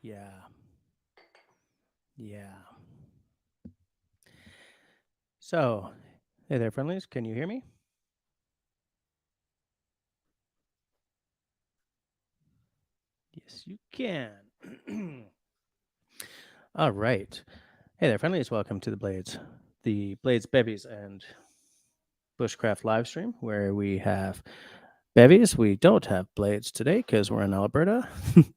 Yeah. Yeah. So, hey there, friendlies. Can you hear me? Yes, you can. All right. Hey there, friendlies. Welcome to the Blades, Bevies, and Bushcraft live stream where we have bevies. We don't have blades today because we're in Alberta,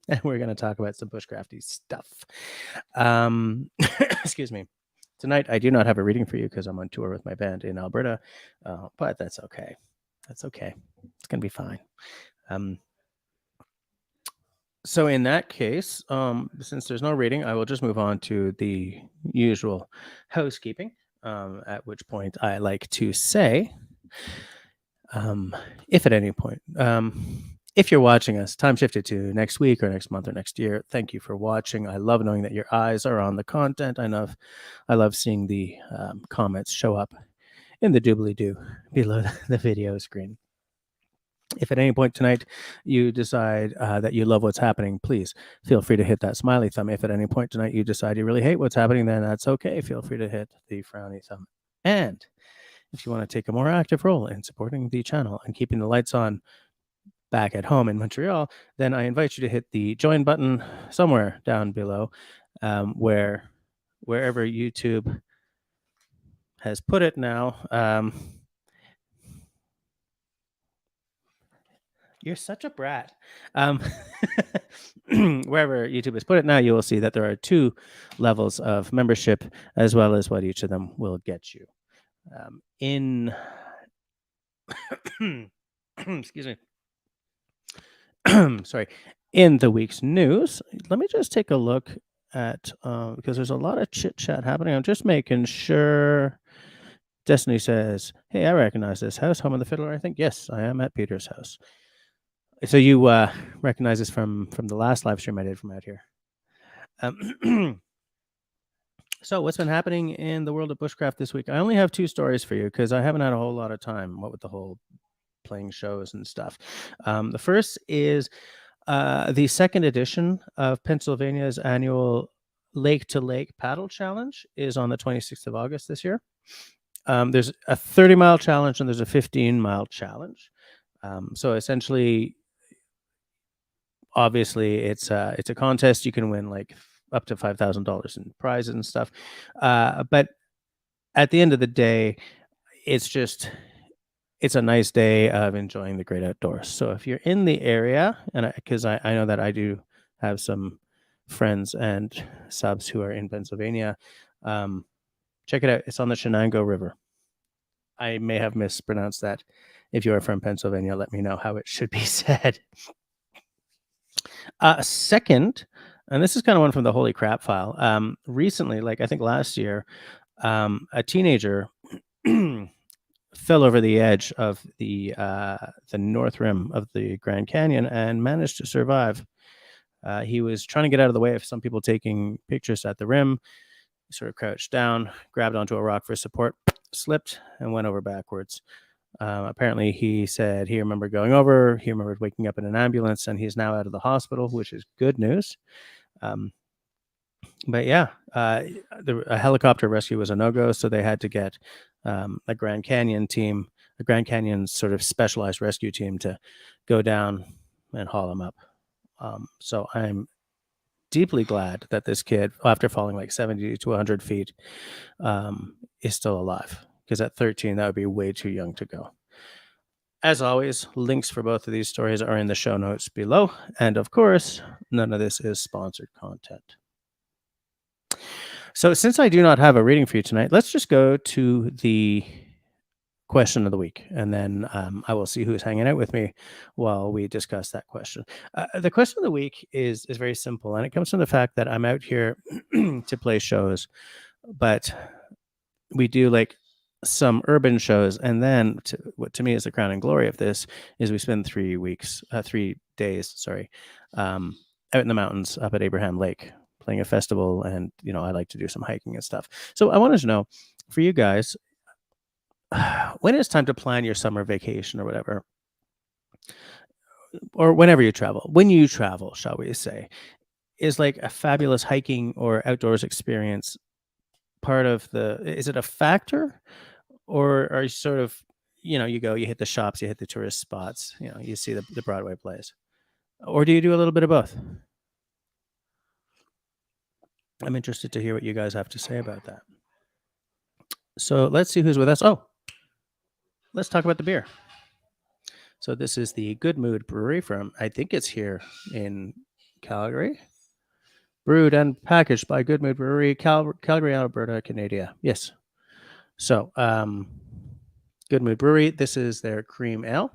and we're going to talk about some bushcrafty stuff. Excuse me. Tonight, I do not have a reading for you because I'm on tour with my band in Alberta, but that's okay. That's okay. It's going to be fine. So in that case, since there's no reading, I will just move on to the usual housekeeping, at which point I like to say, if at any point, if you're watching us, time shifted to next week or next month or next year, thank you for watching. I love knowing that your eyes are on the content. I love seeing the comments show up in the doobly-doo below the video screen. If at any point tonight you decide that you love what's happening, please feel free to hit that smiley thumb. If at any point tonight you decide you really hate what's happening, then that's okay. Feel free to hit the frowny thumb. And if you want to take a more active role in supporting the channel and keeping the lights on back at home in Montreal, then I invite you to hit the join button somewhere down below, wherever YouTube has put it now. You're such a brat. Wherever YouTube has put it now, you will see that there are 2 levels of membership, as well as what each of them will get you. Excuse me. Sorry. In the week's news, let me just take a look at, because there's a lot of chit chat happening. I'm just making sure. Destiny says, "Hey, I recognize this house, home of the fiddler. I think yes, I am at Peter's house." So you recognize this from the last live stream I did from out here. So what's been happening in the world of bushcraft this week? I only have 2 stories for you because I haven't had a whole lot of time, what with the whole playing shows and stuff. The first is the second edition of Pennsylvania's annual Lake to Lake Paddle Challenge is on the 26th of August this year. There's a 30-mile challenge and there's a 15-mile challenge. So essentially, obviously, it's a contest. You can win like up to $5,000 in prizes and stuff. But at the end of the day, it's a nice day of enjoying the great outdoors. So if you're in the area, and because I know that I do have some friends and subs who are in Pennsylvania, check it out. It's on the Shenango River. I may have mispronounced that. If you are from Pennsylvania, let me know how it should be said. Second, and this is kind of one from the Holy Crap file. Recently, like I think last year, a teenager fell over the edge of the north rim of the Grand Canyon and managed to survive. He was trying to get out of the way of some people taking pictures at the rim. He sort of crouched down, grabbed onto a rock for support, slipped, and went over backwards. Apparently, he said he remembered going over, he remembered waking up in an ambulance, and he's now out of the hospital, which is good news. But yeah, a helicopter rescue was a no-go, so they had to get a Grand Canyon team, a Grand Canyon sort of specialized rescue team to go down and haul him up. So I'm deeply glad that this kid, after falling like 70 to 100 feet, is still alive. Because at 13, that would be way too young to go. As always, links for both of these stories are in the show notes below. And of course, none of this is sponsored content. So since I do not have a reading for you tonight, let's just go to the question of the week. And then I will see who's hanging out with me while we discuss that question. The question of the week is very simple. And it comes from the fact that I'm out here to play shows. But we do like some urban shows, and then what to me is the crowning glory of this is we spend 3 days, out in the mountains up at Abraham Lake playing a festival, and I like to do some hiking and stuff. So I wanted to know, for you guys, when it's time to plan your summer vacation or whatever, or whenever you travel, when you travel, shall we say, is like a fabulous hiking or outdoors experience part of is it a factor, or are you sort of, you go, you hit the shops, you hit the tourist spots, you see the Broadway plays, or do you do a little bit of both? I'm interested to hear what you guys have to say about that. So let's see who's with us. Oh, let's talk about the beer. So this is the Good Mood Brewery from, I think it's here in Calgary. Brewed and packaged by Good Mood Brewery, Calgary, Alberta, Canada. Yes. So, Good Mood Brewery. This is their cream ale,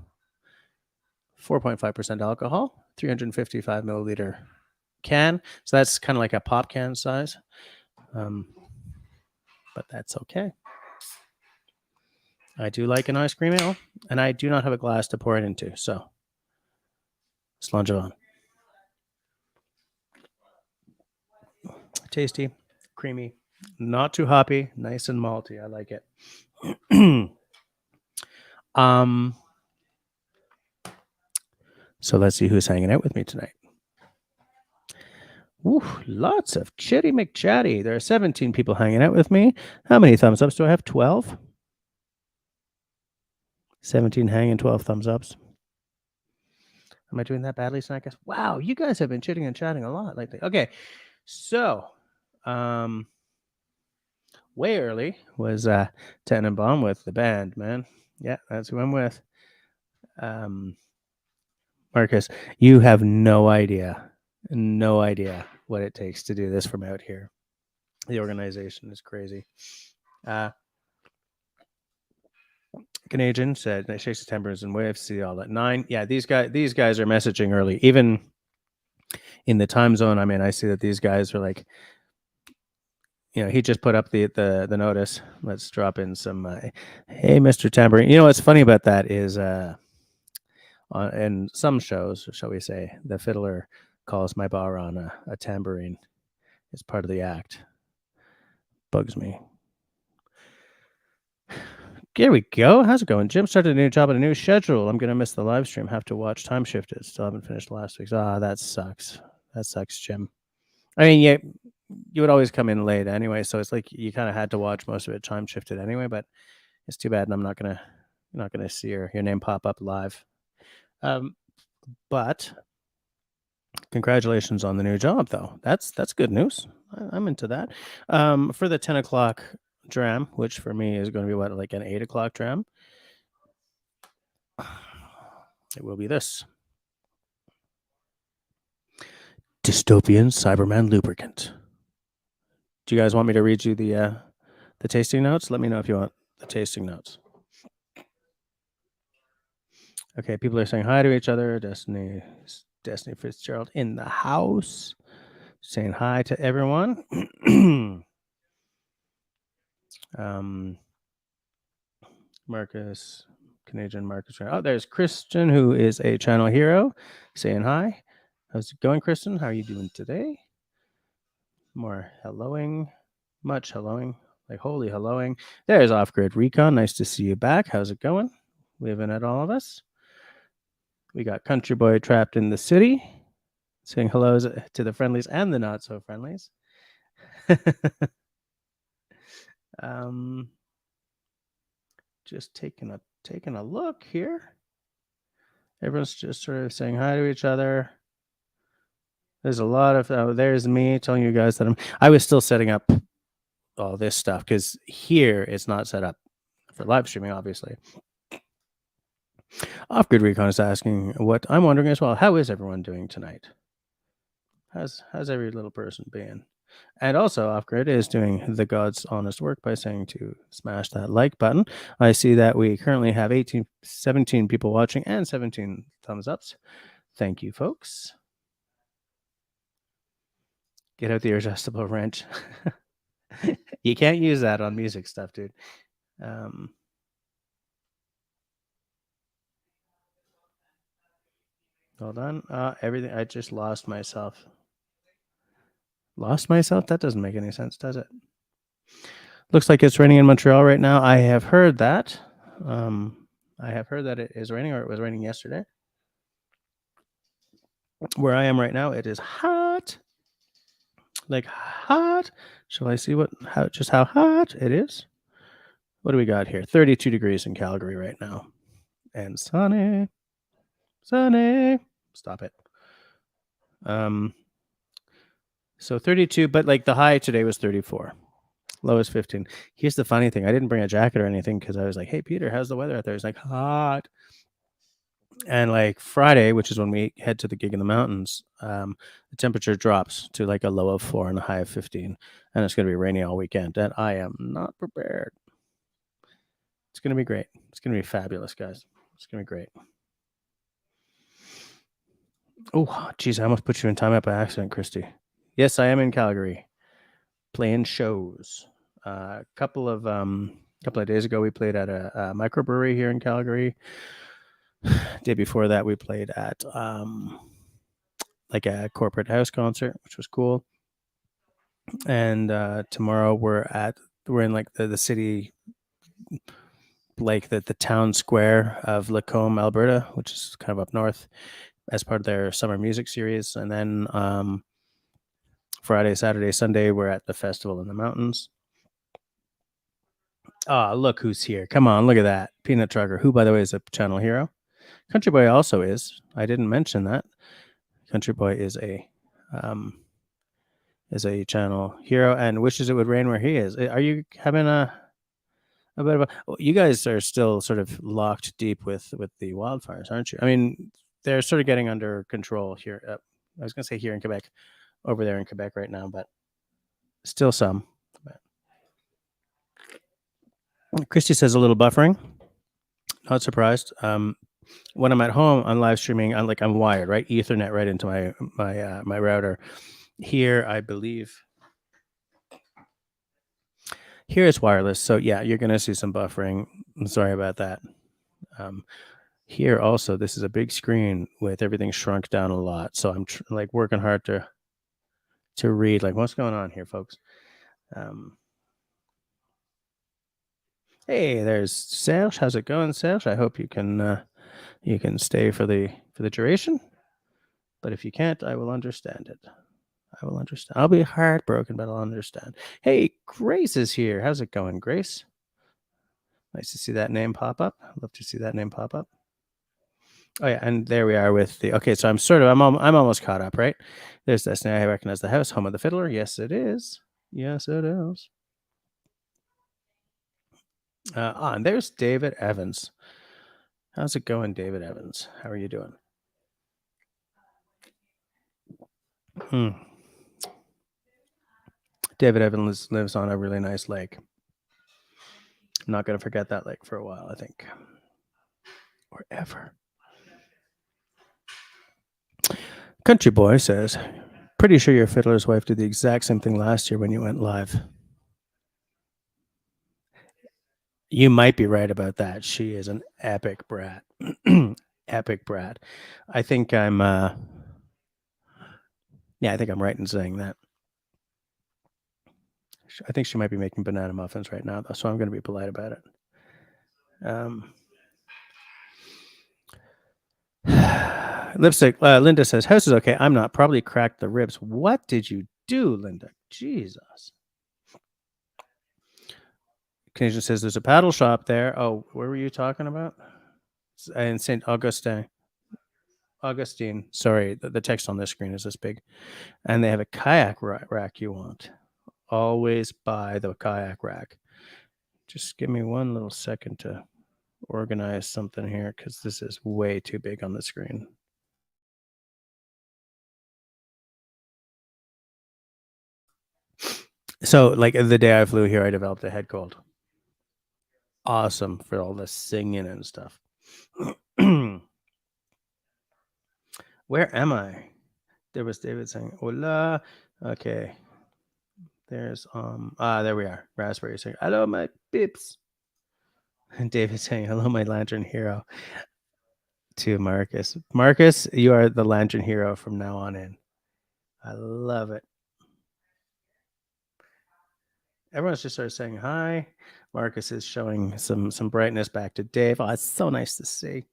4.5% alcohol, 355 milliliter can. So that's kind of like a pop can size, but that's okay. I do like an ice cream ale, and I do not have a glass to pour it into. So, slunge it on. Tasty, creamy, not too hoppy, nice and malty. I like it. So let's see who's hanging out with me tonight. Ooh, lots of Chitty McChatty. There are 17 people hanging out with me. How many thumbs ups do I have? 12? 17 hanging, 12 thumbs ups. Am I doing that badly, Snackers? Wow, you guys have been chitting and chatting a lot lately. Okay, so way early was Tenenbaum with the band, man. Yeah, that's who I'm with. Marcus, you have no idea what it takes to do this from out here. The organization is crazy. Canadian said, shakes the timbers and waves, see all at 9. Yeah, these guys are messaging early. Even in the time zone I'm in, I see that these guys are like, he just put up the notice. Let's drop in some, hey, Mr. Tambourine. What's funny about that is in some shows, shall we say, the fiddler calls my bar on a tambourine. It's part of the act. Bugs me. Here we go. How's it going? Jim started a new job and a new schedule. I'm going to miss the live stream. Have to watch time shifted. Still haven't finished last week's. That sucks. That sucks, Jim. I mean, yeah, you would always come in late anyway, so it's like you kind of had to watch most of it time shifted anyway, but it's too bad, and I'm not gonna see your name pop up live. But congratulations on the new job, though. That's good news. I'm into that. For the 10 o'clock dram, which for me is going to be like an 8 o'clock dram, it will be this Dystopian Cyberman lubricant. Do you guys want me to read you the tasting notes? Let me know if you want the tasting notes. Okay, people are saying hi to each other. Destiny Fitzgerald in the house, saying hi to everyone. Marcus, Canadian Marcus. Oh, there's Kristen, who is a channel hero, saying hi. How's it going, Kristen? How are you doing today? More helloing, much helloing, like holy helloing. There's Off-Grid Recon. Nice to see you back. How's it going? Waving at all of us. We got Country Boy trapped in the city, saying hellos to the friendlies and the not so friendlies. Just taking a look here. Everyone's just sort of saying hi to each other. There's a lot of there's me telling you guys that I was still setting up all this stuff because here it's not set up for live streaming, obviously. Off-Grid Recon is asking what I'm wondering as well. How is everyone doing tonight? How's every little person been? And also, Off-Grid is doing the God's honest work by saying to smash that like button. I see that we currently have 17 people watching and 17 thumbs ups. Thank you, folks. Get out the adjustable wrench. You can't use that on music stuff, dude. Hold on. Everything. I just lost myself. Lost myself? That doesn't make any sense, does it? Looks like it's raining in Montreal right now. I have heard that. I have heard that it is raining, or it was raining yesterday. Where I am right now, it is hot. like hot. Shall I see just how hot it is? What do we got here? 32 degrees in Calgary right now. And sunny. Sunny. Stop it. So 32, but like the high today was 34. Low is 15. Here's the funny thing. I didn't bring a jacket or anything because I was like, hey, Peter, how's the weather out there? He's like, hot. And like Friday, which is when we head to the gig in the mountains, the temperature drops to like a low of 4 and a high of 15. And it's going to be rainy all weekend. And I am not prepared. It's going to be great. It's going to be fabulous, guys. It's going to be great. Oh, geez, I almost put you in timeout by accident, Christy. Yes, I am in Calgary playing shows. A couple of days ago, we played at a microbrewery here in Calgary. Day before that, we played at like a corporate house concert, which was cool. And tomorrow we're in like the city, like the town square of Lacombe, Alberta, which is kind of up north, as part of their summer music series. And then Friday, Saturday, Sunday, we're at the festival in the mountains. Oh, look who's here. Come on, look at that. Peanut Trucker, who, by the way, is a channel hero. Country Boy also is. I didn't mention that. Country Boy is a channel hero and wishes it would rain where he is. Are you having a bit of a... You guys are still sort of locked deep with the wildfires, aren't you? I mean, they're sort of getting under control here. I was going to say here in Quebec, over there in Quebec right now, but still some. Christy says a little buffering. Not surprised. When I'm at home on live streaming, I'm wired, right? Ethernet right into my router. Here, I believe here it's wireless. So yeah, you're going to see some buffering. I'm sorry about that. Here also, this is a big screen with everything shrunk down a lot. So I'm like working hard to read like what's going on here, folks. Hey, there's Serge. How's it going, Serge? I hope you can stay for the duration. But if you can't, I will understand it. I will understand. I'll be heartbroken, but I'll understand. Hey, Grace is here. How's it going, Grace? Nice to see that name pop up. I'd love to see that name pop up. Oh yeah, and there we are with the... Okay, so I'm almost caught up, right? There's Destiny. I recognize the house, home of the fiddler. Yes, it is. Yes, it is. And there's David Evans. How's it going, David Evans? How are you doing? David Evans lives on a really nice lake. I'm not going to forget that lake for a while, I think. Or ever. Country Boy says, pretty sure your fiddler's wife did the exact same thing last year when you went live. You might be right about that. She is an epic brat. Epic brat. I think I'm I think I'm right in saying that. I think she might be making banana muffins right now, though, so I'm going to be polite about it. Lipstick. Linda says, house is okay. I'm not. Probably cracked the ribs. What did you do, Linda? Jesus. Canadian says, there's a paddle shop there. Oh, where were you talking about? In St. Augustine. Sorry, the text on this screen is this big. And they have a kayak rack you want. Always buy the kayak rack. Just give me one little second to organize something here because this is way too big on the screen. So, like the day I flew here, I developed a head cold. Awesome for all the singing and stuff. Where am I? There was David saying, hola. Okay. There's, there we are. Raspberry saying, hello, my pips. And David saying, hello, my lantern hero. To Marcus. Marcus, you are the lantern hero from now on in. I love it. Everyone's just started saying hi. Marcus is showing some brightness back to Dave. Oh, it's so nice to see.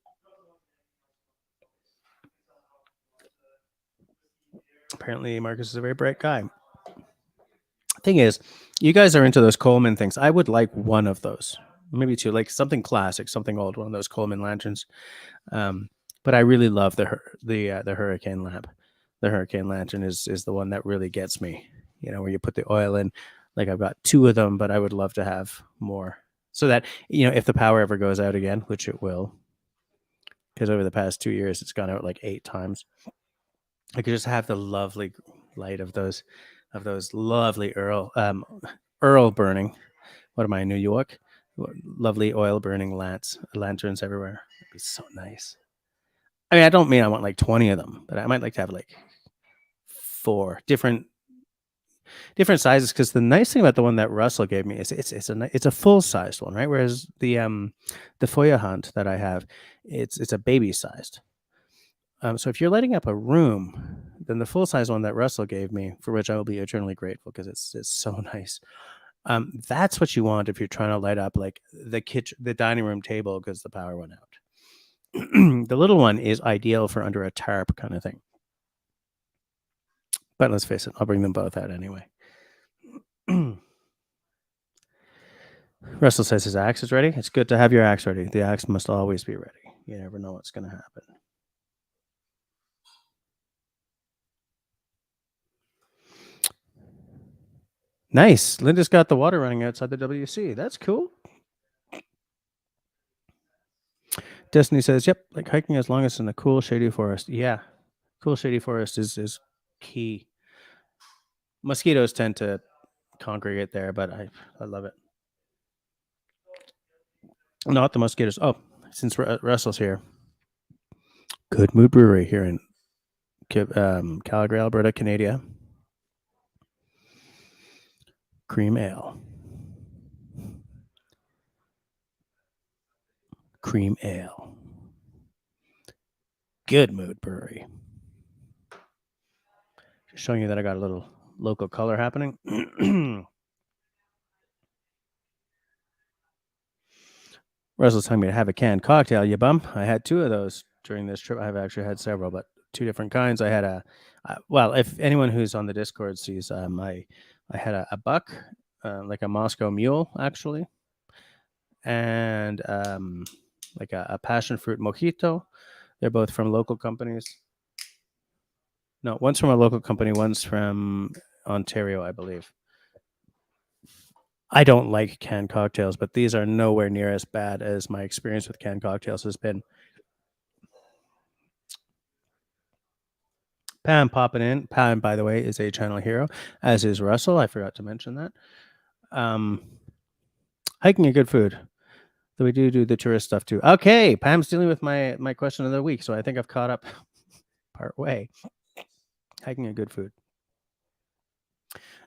Apparently, Marcus is a very bright guy. Thing is, you guys are into those Coleman things. I would like one of those, maybe two, like something classic, something old, one of those Coleman lanterns. But I really love the hurricane lamp. The hurricane lantern is the one that really gets me. You know, where you put the oil in. Like I've got two of them, but I would love to have more, so that if the power ever goes out again, which it will, because over the past 2 years it's gone out like 8 times. I could just have the lovely light of those lovely Earl burning. What am I, in New York? Lovely oil burning lanterns everywhere. It'd be so nice. I mean, I don't mean I want like 20 of them, but I might like to have like 4 different sizes. Because the nice thing about the one that Russell gave me is it's a full sized one, right? Whereas the Feuerhand that I have, it's a baby sized. So if you're lighting up a room, then the full size one that Russell gave me, for which I will be eternally grateful because it's so nice. That's what you want if you're trying to light up like the dining room table because the power went out. The little one is ideal for under a tarp kind of thing. But let's face it, I'll bring them both out anyway. Russell says his axe is ready. It's good to have your axe ready. The axe must always be ready. You never know what's going to happen. Nice. Linda's got the water running outside the WC. That's cool. Destiny says, yep, like hiking as long as in a cool, shady forest. Yeah, cool, shady forest is key. Mosquitoes tend to congregate there, but I love it. Not the mosquitoes. Oh, since Russell's here. Good Mood Brewery here in Calgary, Alberta, Canada. Cream ale. Cream ale. Good Mood Brewery. Just showing you that I got a little local color happening. Russell's telling me to have a canned cocktail, you bum. I had 2 of those during this trip. I've actually had several, but 2 different kinds. I had well, if anyone who's on the Discord sees, I had a buck, like a Moscow Mule, actually, and like a passion fruit mojito. They're both from local companies. No, one's from a local company, one's from Ontario, I believe. I don't like canned cocktails, but these are nowhere near as bad as my experience with canned cocktails has been. Pam popping in. Pam, by the way, is a channel hero, as is Russell. I forgot to mention that. Hiking a good food. Though we do the tourist stuff too. Okay, Pam's dealing with my question of the week, so I think I've caught up part way. Hiking a good food.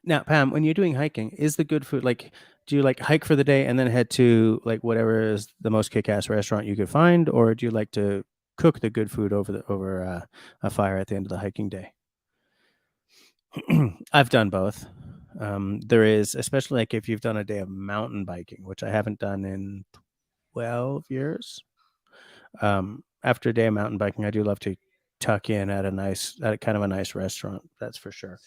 Now, Pam, when you're doing hiking, is the good food like, do you like hike for the day and then head to like whatever is the most kick-ass restaurant you could find, or do you like to cook the good food over a fire at the end of the hiking day? I've done both. There is, especially like if you've done a day of mountain biking, which I haven't done in 12 years. After a day of mountain biking, I do love to tuck in at kind of a nice restaurant. That's for sure.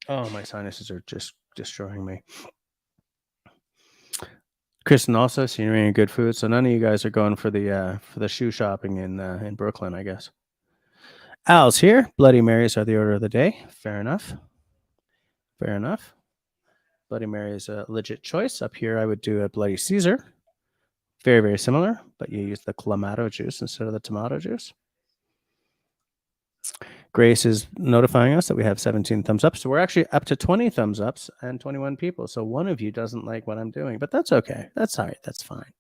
Oh, my sinuses are just destroying me. Kristen also scenery and good food. So none of you guys are going for the shoe shopping in Brooklyn, I guess. Al's here. Bloody Marys are the order of the day. Fair enough. Fair enough. Bloody Mary is a legit choice. Up here, I would do a Bloody Caesar. Very, very similar, but you use the clamato juice instead of the tomato juice. Grace is notifying us that we have 17 thumbs up. So we're actually up to 20 thumbs ups and 21 people. So one of you doesn't like what I'm doing, but that's okay. That's all right. That's fine.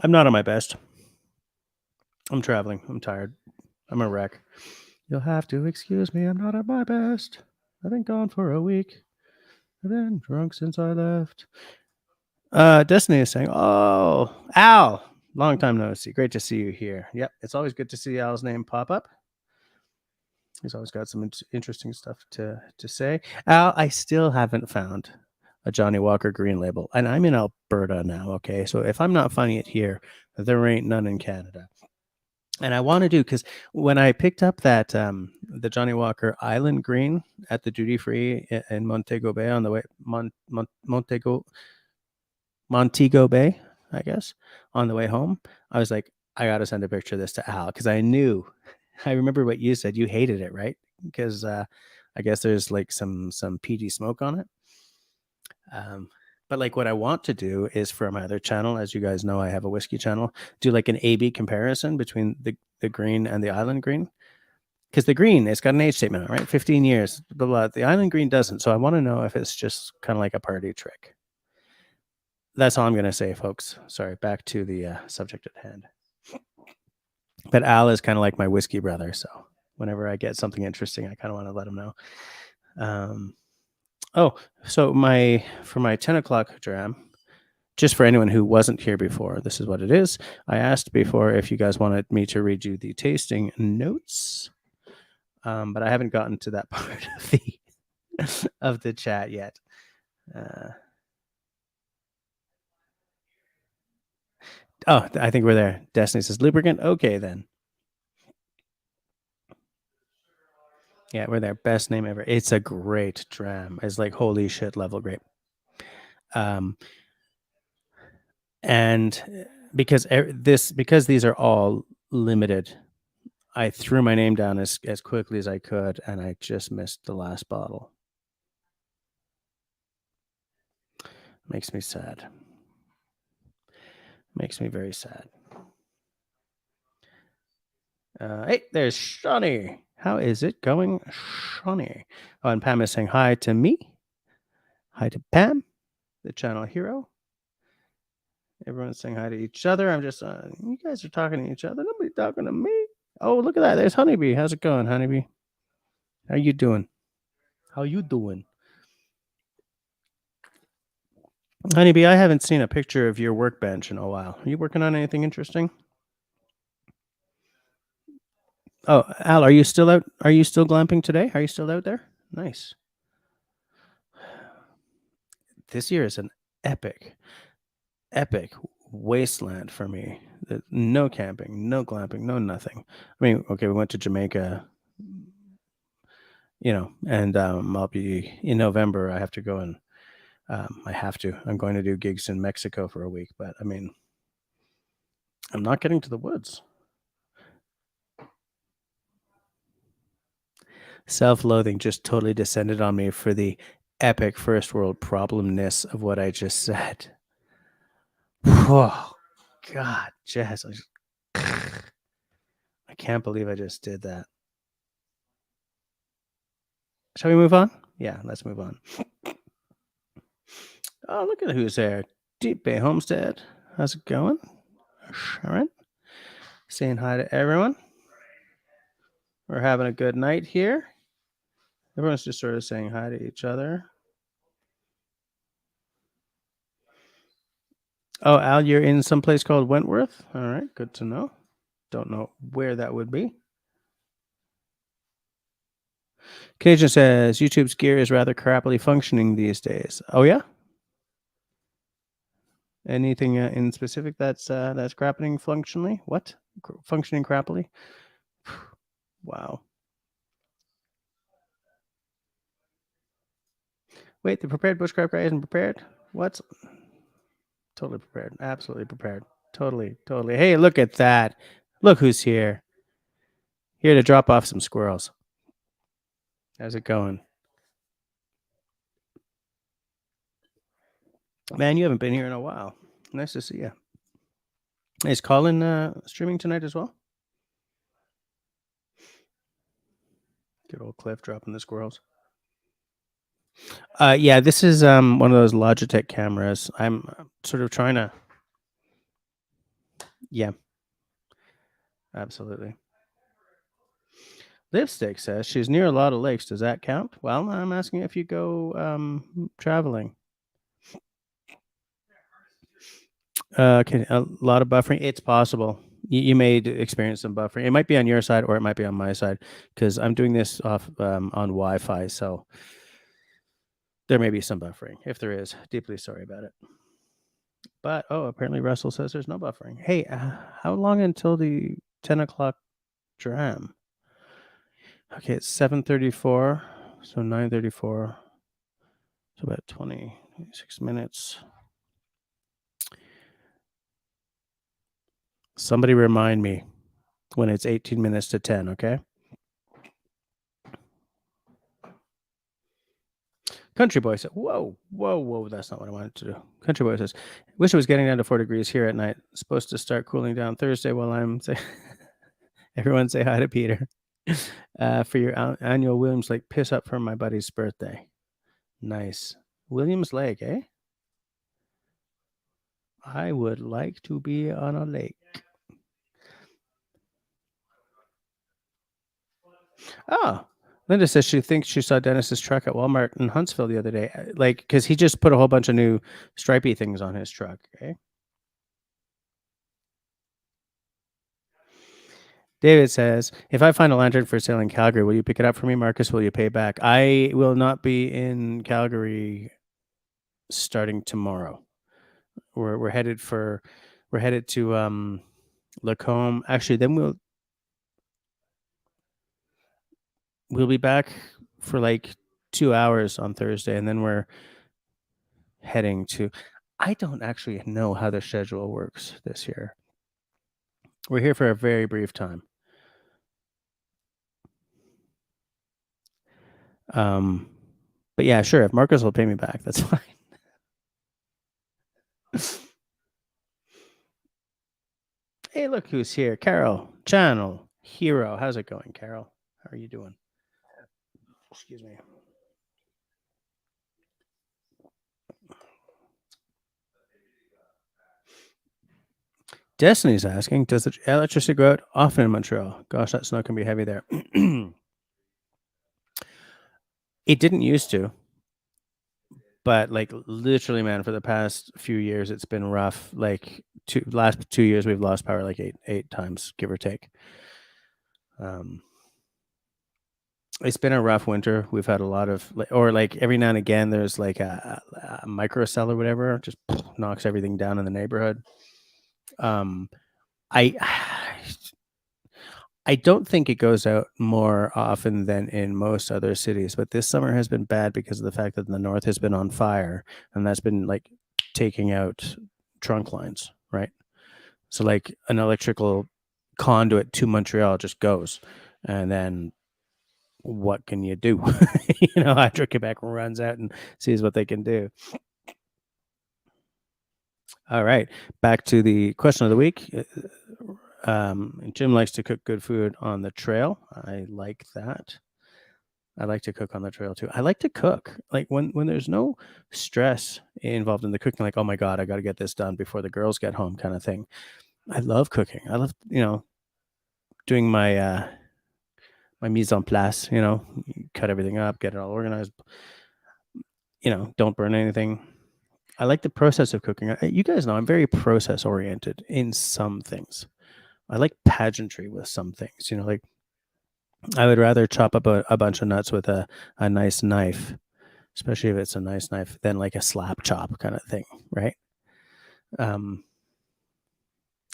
I'm not on my best. I'm traveling. I'm tired. I'm a wreck. You'll have to excuse me. I'm not at my best. I've been gone for a week. I've been drunk since I left. Destiny is saying, oh, Al, long time no see. Great to see you here. Yep, it's always good to see Al's name pop up. He's always got some interesting stuff to say. Al, I still haven't found a Johnny Walker Green Label, and I'm in Alberta now, okay? So if I'm not finding it here, there ain't none in Canada. And I want to do, because when I picked up that the Johnny Walker Island Green at the duty free in Montego Bay on the way Montego Bay, I guess, on the way home. I was like, I got to send a picture of this to Al because I knew. I remember what you said. You hated it, right? Because I guess there's like some peaty smoke on it. But like what I want to do is for my other channel, as you guys know, I have a whiskey channel, do like an A/B comparison between the green and the island green. Because the green, it's got an age statement on it, right? 15 years, blah, blah. The island green doesn't. So I want to know if it's just kind of like a party trick. That's all I'm going to say, folks. Sorry, back to the subject at hand. But Al is kind of like my whiskey brother. So whenever I get something interesting, I kind of want to let him know. So for my 10 o'clock dram, just for anyone who wasn't here before, this is what it is. I asked before if you guys wanted me to read you the tasting notes, but I haven't gotten to that part of the chat yet. I think we're there. Destiny says lubricant. Okay, then. Yeah, we're there. Best name ever. It's a great dram. It's like holy shit level great. And because these are all limited, I threw my name down as quickly as I could, and I just missed the last bottle. Makes me sad. Makes me very sad. Hey, there's Shawnee. How is it going, Shawnee? Oh, and Pam is saying hi to me. Hi to Pam, the channel hero. Everyone's saying hi to each other. I'm just, you guys are talking to each other. Nobody's talking to me. Oh, look at that. There's Honeybee. How's it going, Honeybee? How you doing? How you doing? Honeybee, I haven't seen a picture of your workbench in a while. Are you working on anything interesting? Oh, Al, are you still out? Are you still glamping today? Are you still out there? Nice. This year is an epic wasteland for me. No camping, no glamping, no nothing. I mean, okay, we went to Jamaica, and I'll be in November. I have to go and I'm going to do gigs in Mexico for a week, but I mean, I'm not getting to the woods. Self-loathing just totally descended on me for the epic first world problemness of what I just said. Oh, God, Jess, I can't believe I just did that. Shall we move on? Yeah, let's move on. Oh, look at who's there. Deep Bay Homestead. How's it going? Sharon. Saying hi to everyone. We're having a good night here. Everyone's just sort of saying hi to each other. Oh, Al, you're in some place called Wentworth? All right, good to know. Don't know where that would be. Canadian says YouTube's gear is rather crappily functioning these days. Oh yeah. Anything in specific that's crapping functionally? What? Functioning crappily? Wow. Wait, the prepared bushcraft guy isn't prepared? What? Totally prepared. Absolutely prepared. Totally. Hey, look at that. Look who's here. Here to drop off some squirrels. How's it going? Man, you haven't been here in a while. Nice to see you. Is Colin streaming tonight as well? Good old Cliff dropping the squirrels. Yeah, this is one of those Logitech cameras. I'm sort of trying to. Yeah, absolutely. Lipstick says she's near a lot of lakes. Does that count? Well, I'm asking if you go traveling. Okay, a lot of buffering. It's possible. You may experience some buffering. It might be on your side or it might be on my side because I'm doing this off on Wi-Fi. So there may be some buffering. If there is, deeply sorry about it. But, apparently Russell says there's no buffering. Hey, how long until the 10 o'clock dram? Okay, it's 7:34, so 9:34. So about 26 minutes. Somebody remind me when it's 18 minutes to 10, okay? Country Boy said, whoa, whoa, whoa, that's not what I wanted to do. Country Boy says, wish it was getting down to 4 degrees here at night. Supposed to start cooling down Thursday while I'm everyone say hi to Peter. For your annual Williams Lake piss up for my buddy's birthday. Nice. Williams Lake, eh? I would like to be on a lake. Oh, Linda says she thinks she saw Dennis's truck at Walmart in Huntsville the other day. Like, because he just put a whole bunch of new stripy things on his truck. Okay. David says, if I find a lantern for sale in Calgary, will you pick it up for me, Marcus? Will you pay back? I will not be in Calgary starting tomorrow. We're headed to Lacombe. Actually, then we'll be back for like 2 hours on Thursday, and then we're heading to. I don't actually know how the schedule works this year. We're here for a very brief time. But yeah, sure. If Marcus will pay me back, that's fine. Hey, look who's here. Carol, channel, hero. How's it going, Carol? How are you doing? Excuse me. Destiny's asking, does the electricity go out often in Montreal? Gosh, that snow can be heavy there. It didn't used to, but like literally, man, for the past few years, it's been rough. Like last 2 years, we've lost power like eight times, give or take. It's been a rough winter. We've had a lot of, or like every now and again, there's like a microcell or whatever, just knocks everything down in the neighborhood. I I don't think it goes out more often than in most other cities, but this summer has been bad because of the fact that the north has been on fire, and that's been like taking out trunk lines, right? So like an electrical conduit to Montreal just goes, and then what can you do? Hydro-Quebec runs out and sees what they can do. All right, back to the question of the week. Jim likes to cook good food on the trail. I like that. I like to cook on the trail too. I like to cook like when there's no stress involved in the cooking. Like, oh my god, I got to get this done before the girls get home, kind of thing. I love cooking. I love doing my my mise en place. Cut everything up, get it all organized. Don't burn anything. I like the process of cooking. You guys know I'm very process oriented in some things. I like pageantry with some things. Like I would rather chop up a bunch of nuts with a nice knife, especially if it's a nice knife, than like a slap chop kind of thing, right? And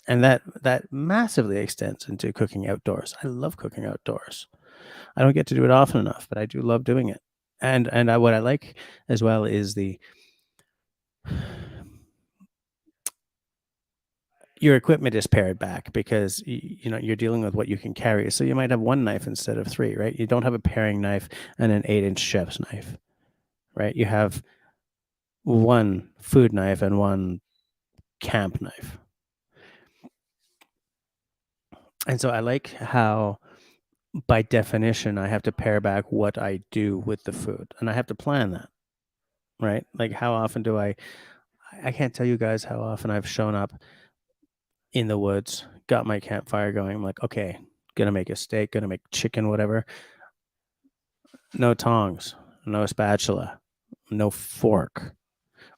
that massively extends into cooking outdoors. I love cooking outdoors. I don't get to do it often enough, but I do love doing it. And what I like as well is your equipment is pared back because you're dealing with what you can carry. So you might have one knife instead of three, right? You don't have a paring knife and an 8-inch chef's knife, right? You have one food knife and one camp knife. And so I like how, by definition, I have to pare back what I do with the food, and I have to plan that, right? Like how often do I can't tell you guys how often I've shown up in the woods, got my campfire going. I'm like, okay, gonna make a steak, gonna make chicken, whatever. No tongs, no spatula, no fork.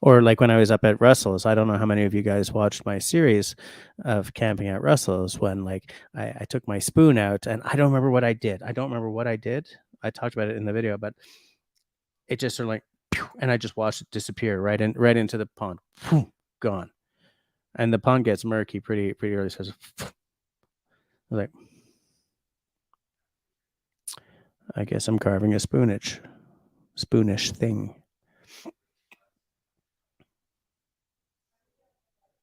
Or like when I was up at Russell's, I don't know how many of you guys watched my series of camping at Russell's when like I took my spoon out and I don't remember what I did. I don't remember what I did. I talked about it in the video, but it just sort of like, and I just watched it disappear right into the pond, gone. And the pond gets murky pretty early. So like, I guess I'm carving a spoonish thing.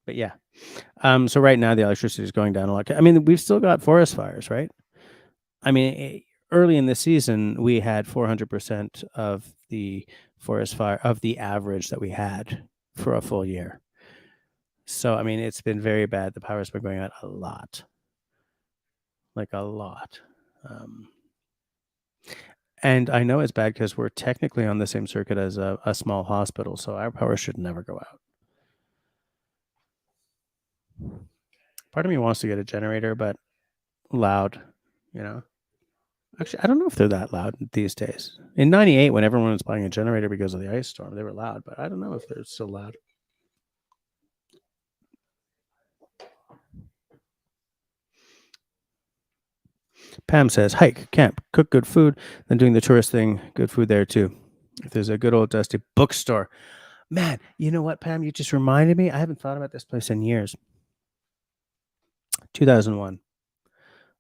But yeah. So right now the electricity is going down a lot. I mean, we've still got forest fires, right? I mean, early in the season, we had 400% of the forest fire of the average that we had for a full year. So, I mean, it's been very bad. The power's been going out a lot, like a lot. And I know it's bad because we're technically on the same circuit as a small hospital, so our power should never go out. Part of me wants to get a generator, but loud, you know. Actually, I don't know if they're that loud these days. In '98, when everyone was buying a generator because of the ice storm, they were loud, but I don't know if they're still loud. Pam says, hike, camp, cook good food, then doing the tourist thing, good food there too. If there's a good old dusty bookstore. Man, you know what, Pam? You just reminded me. I haven't thought about this place in years. 2001.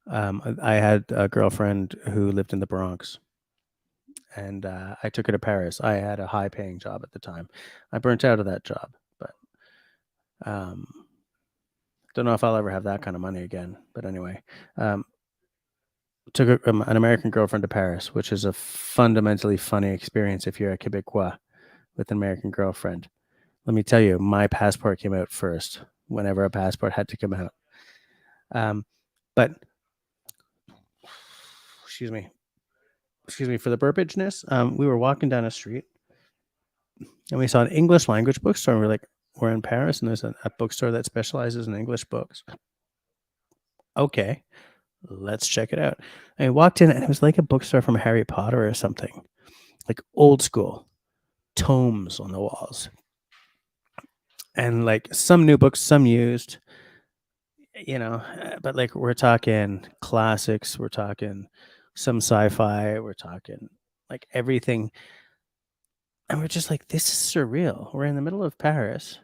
I had a girlfriend who lived in the Bronx, and I took her to Paris. I had a high paying job at the time. I burnt out of that job, but um, don't know if I'll ever have that kind of money again. But anyway, took an American girlfriend to Paris, which is a fundamentally funny experience if you're a Quebecois with an American girlfriend. Let me tell you, my passport came out first whenever a passport had to come out. But excuse me, for the burpageness. We were walking down a street and we saw an English language bookstore. And we're like, we're in Paris and there's a bookstore that specializes in English books. Okay, let's check it out. And we walked in and it was like a bookstore from Harry Potter or something, like old school tomes on the walls. And like some new books, some used, but like we're talking classics, we're talking some sci-fi, we're talking like everything. And we're just like, this is surreal. We're in the middle of Paris,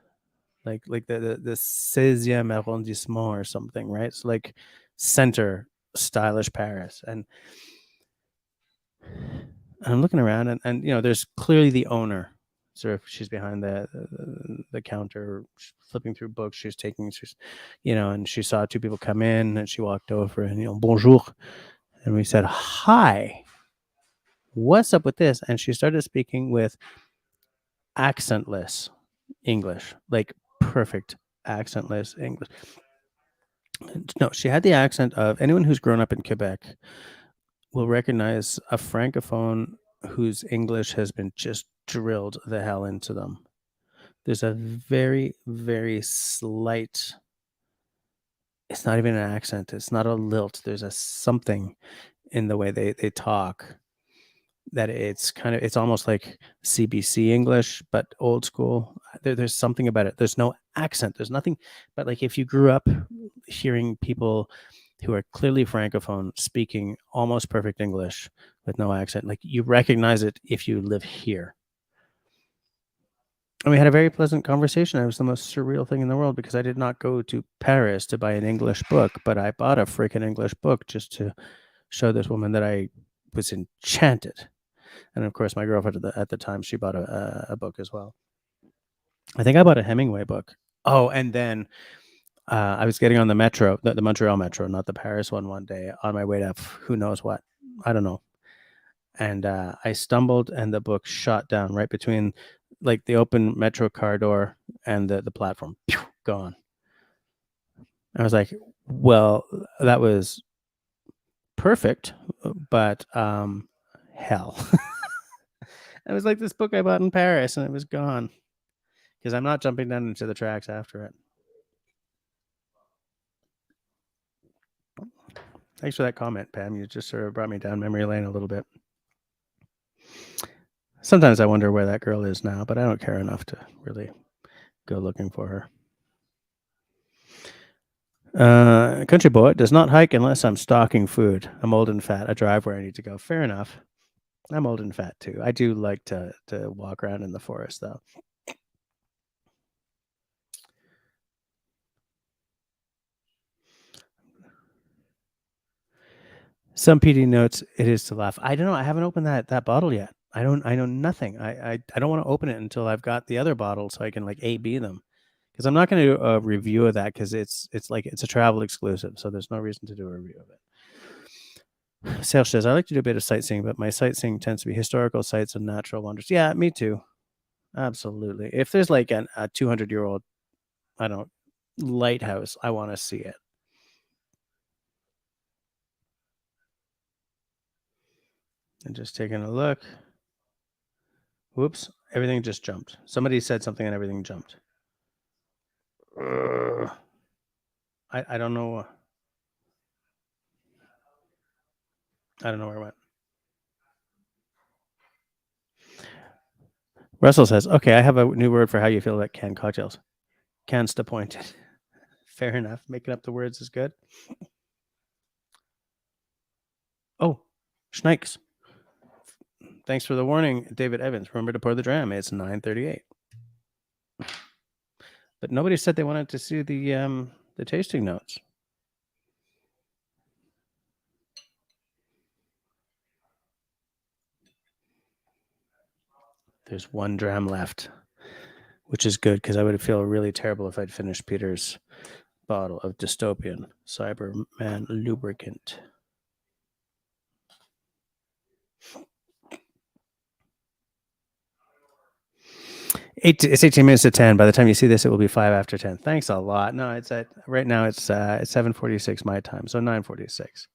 like the 16e arrondissement or something, right? It's like center stylish Paris. And I'm looking around and there's clearly the owner. Sort of, she's behind the counter, flipping through books. And she saw two people come in, and she walked over and bonjour, and we said hi. What's up with this? And she started speaking with accentless English, like perfect accentless English. No, she had the accent of anyone who's grown up in Quebec will recognize a francophone whose English has been just drilled the hell into them. There's a very, very slight, it's not even an accent, it's not a lilt. There's a something in the way they talk that it's almost like CBC English, but old school. There's something about it. There's no accent. There's nothing. But like if you grew up hearing people who are clearly francophone speaking almost perfect English with no accent, like you recognize it if you live here. And we had a very pleasant conversation. It was the most surreal thing in the world because I did not go to Paris to buy an English book, but I bought a freaking English book just to show this woman that I was enchanted. And of course, my girlfriend at the time, she bought a book as well. I think I bought a Hemingway book. Oh, and then I was getting on the metro, the Montreal metro, not the Paris one day on my way to who knows what. I don't know. And I stumbled and the book shot down right between like the open metro car door and the platform. Pew, gone. I was like, well, that was perfect, but hell. It was like this book I bought in Paris and it was gone because I'm not jumping down into the tracks after it. Thanks for that comment, Pam. You just sort of brought me down memory lane a little bit. Sometimes I wonder where that girl is now, but I don't care enough to really go looking for her. Country boy does not hike unless I'm stocking food. I'm old and fat. I drive where I need to go. Fair enough. I'm old and fat too. I do like to walk around in the forest though. Some PD notes, it is to laugh. I don't know. I haven't opened that bottle yet. I know nothing. I don't want to open it until I've got the other bottle so I can like A/B them. Because I'm not going to do a review of that because it's like it's a travel exclusive, so there's no reason to do a review of it. Serge says, I like to do a bit of sightseeing, but my sightseeing tends to be historical sites and natural wonders. Yeah, me too. Absolutely. If there's like a 200-year-old, I don't lighthouse, I want to see it. And just taking a look. Whoops, everything just jumped. Somebody said something and everything jumped. I don't know. I don't know where it went. Russell says, okay, I have a new word for how you feel about canned cocktails. Cansta-pointed. Fair enough. Making up the words is good. Oh, Schnikes. Thanks for the warning, David Evans. Remember to pour the dram. It's 9:38. But nobody said they wanted to see the tasting notes. There's one dram left, which is good because I would feel really terrible if I'd finished Peter's bottle of Dystopian Cyberman lubricant. It's 18 minutes to 10. By the time you see this, it will be 5 after 10. Thanks a lot. No, it's at right now. It's 7:46 my time, so 9:46.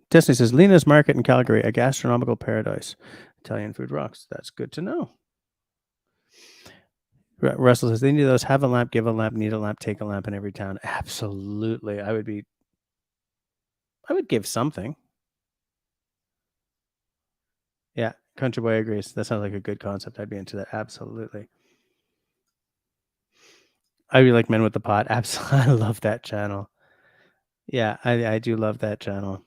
Destiny says Lena's Market in Calgary, a gastronomical paradise. Italian food rocks. That's good to know. Russell says they need those. Have a lamp, give a lamp, need a lamp, take a lamp in every town. Absolutely, I would give something. Yeah, Country Boy agrees. That sounds like a good concept. I'd be into that. Absolutely. I really like Men with the Pot. Absolutely, I love that channel. Yeah, I do love that channel.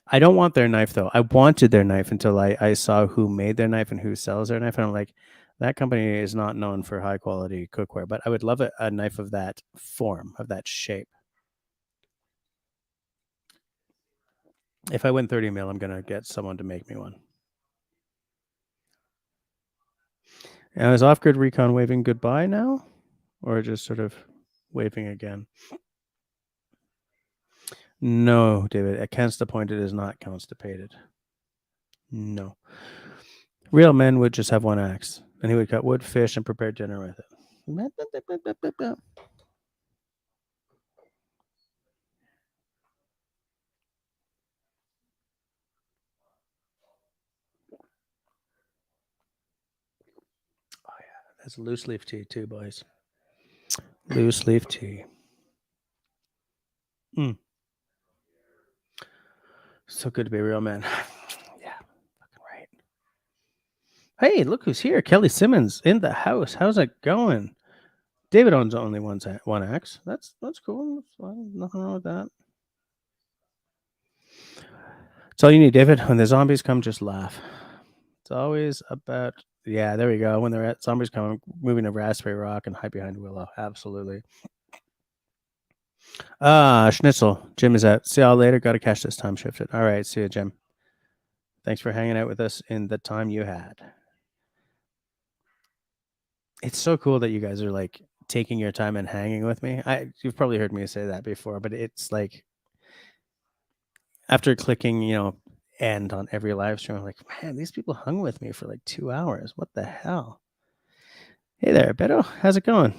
I don't want their knife though. I wanted their knife until I saw who made their knife and who sells their knife, and I'm like, that company is not known for high quality cookware. But I would love a knife of that form, of that shape. If I win 30 mil, I'm gonna get someone to make me one. And is Off Grid Recon waving goodbye now, or just sort of waving again? No, David. Constipated is not constipated. No. Real men would just have one axe, and he would cut wood, fish, and prepare dinner with it. Oh yeah, that's loose leaf tea too, boys. Loose leaf tea. So good to be a real man. Yeah, fucking right. Hey, look who's here. Kelly Simmons in the house. How's it going? David owns only one axe. That's cool. That's fine. Nothing wrong with that. It's all you need, David. When the zombies come, just laugh. It's always about yeah. There we go. When they're at zombies come, moving to Raspberry Rock and hide behind Willow. Absolutely. Schnitzel. Jim is out. See y'all later. Got to catch this time shifted. All right. See you, Jim. Thanks for hanging out with us in the time you had. It's so cool that you guys are like taking your time and hanging with me. You've probably heard me say that before, but it's like after clicking, end on every live stream, I'm like, man, these people hung with me for like 2 hours. What the hell? Hey there, Beto. How's it going?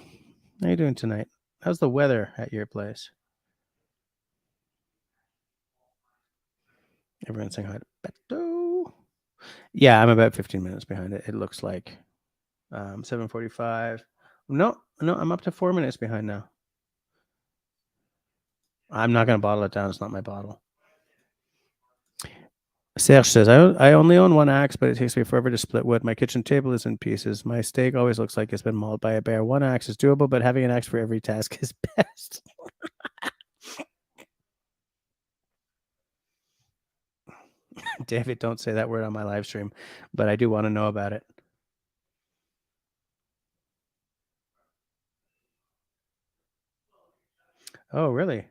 How you doing tonight? How's the weather at your place? Everyone's saying hi to Beto. Yeah, I'm about 15 minutes behind it. It looks like 7:45. No, I'm up to 4 minutes behind now. I'm not going to bottle it down. It's not my bottle. Serge says, I only own one axe, but it takes me forever to split wood. My kitchen table is in pieces. My steak always looks like it's been mauled by a bear. One axe is doable, but having an axe for every task is best. David, don't say that word on my live stream, but I do want to know about it. Oh, really?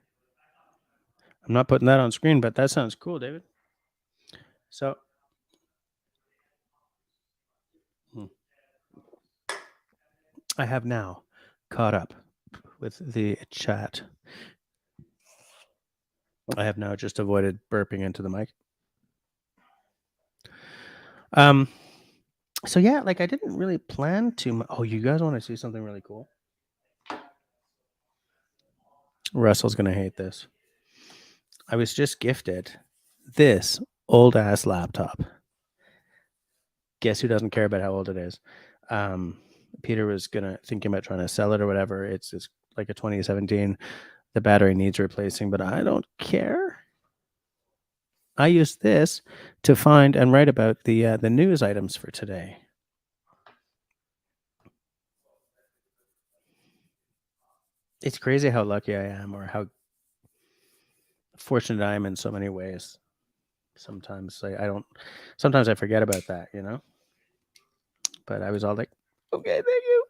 I'm not putting that on screen, but that sounds cool, David. So, hmm, I have now caught up with the chat. I have now just avoided burping into the mic. Um, so yeah, like I didn't really plan to. Oh, you guys want to see something really cool? Russell's gonna hate this. I was just gifted this old ass laptop. Guess who doesn't care about how old it is? Peter was thinking about trying to sell it or whatever. It's like a 2017. The battery needs replacing, but I don't care. I use this to find and write about the news items for today. It's crazy how lucky I am, or how fortunate I am in so many ways. Sometimes I don't. Sometimes I forget about that, you know. But I was all like, "Okay, thank you."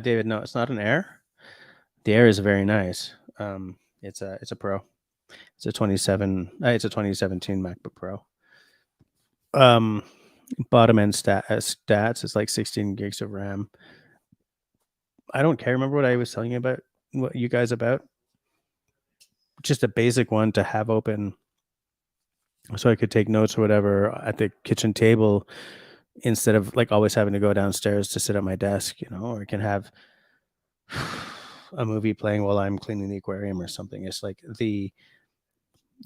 David, no, it's not an Air. The Air is very nice. It's a Pro. It's a 27. It's a 2017 MacBook Pro. Bottom end stats is like 16 gigs of RAM. I don't care. Remember what I was telling you about? What you guys about? Just a basic one to have open, so I could take notes or whatever at the kitchen table instead of like always having to go downstairs to sit at my desk, you know. Or I can have a movie playing while I'm cleaning the aquarium or something. It's like the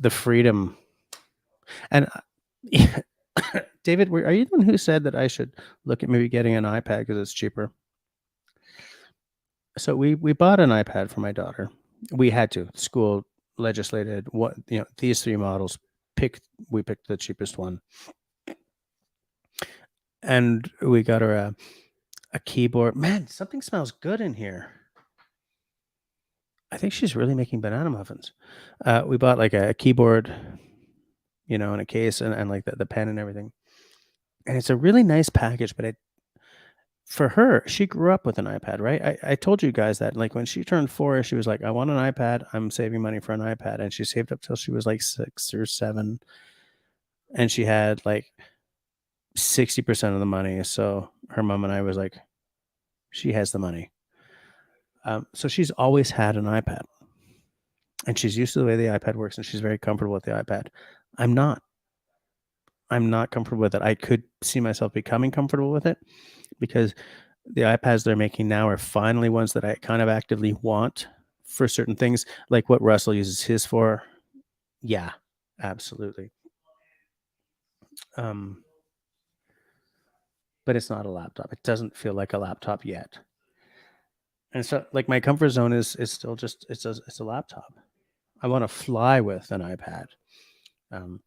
freedom. And David, are you the one who said that I should look at maybe getting an iPad because it's cheaper? So we bought an iPad for my daughter. We had to. School legislated what, you know, these three models. We picked the cheapest one, and we got her a keyboard. Man, something smells good in here. I think she's really making banana muffins. We bought like a keyboard, you know, and a case, and like the pen and everything. And it's a really nice package, but for her, she grew up with an iPad, right? I told you guys that, like, when she turned 4, she was like, I want an iPad. I'm saving money for an iPad. And she saved up till she was like 6 or 7. And she had like 60% of the money. So her mom and I was like, she has the money. So she's always had an iPad. And she's used to the way the iPad works, and she's very comfortable with the iPad. I'm not. I'm not comfortable with it. I could see myself becoming comfortable with it, because the iPads they're making now are finally ones that I kind of actively want for certain things, like what Russell uses his for. Yeah, absolutely. Um, but it's not a laptop. It doesn't feel like a laptop yet. And so, like, my comfort zone is still just it's a laptop. I want to fly with an iPad. Um,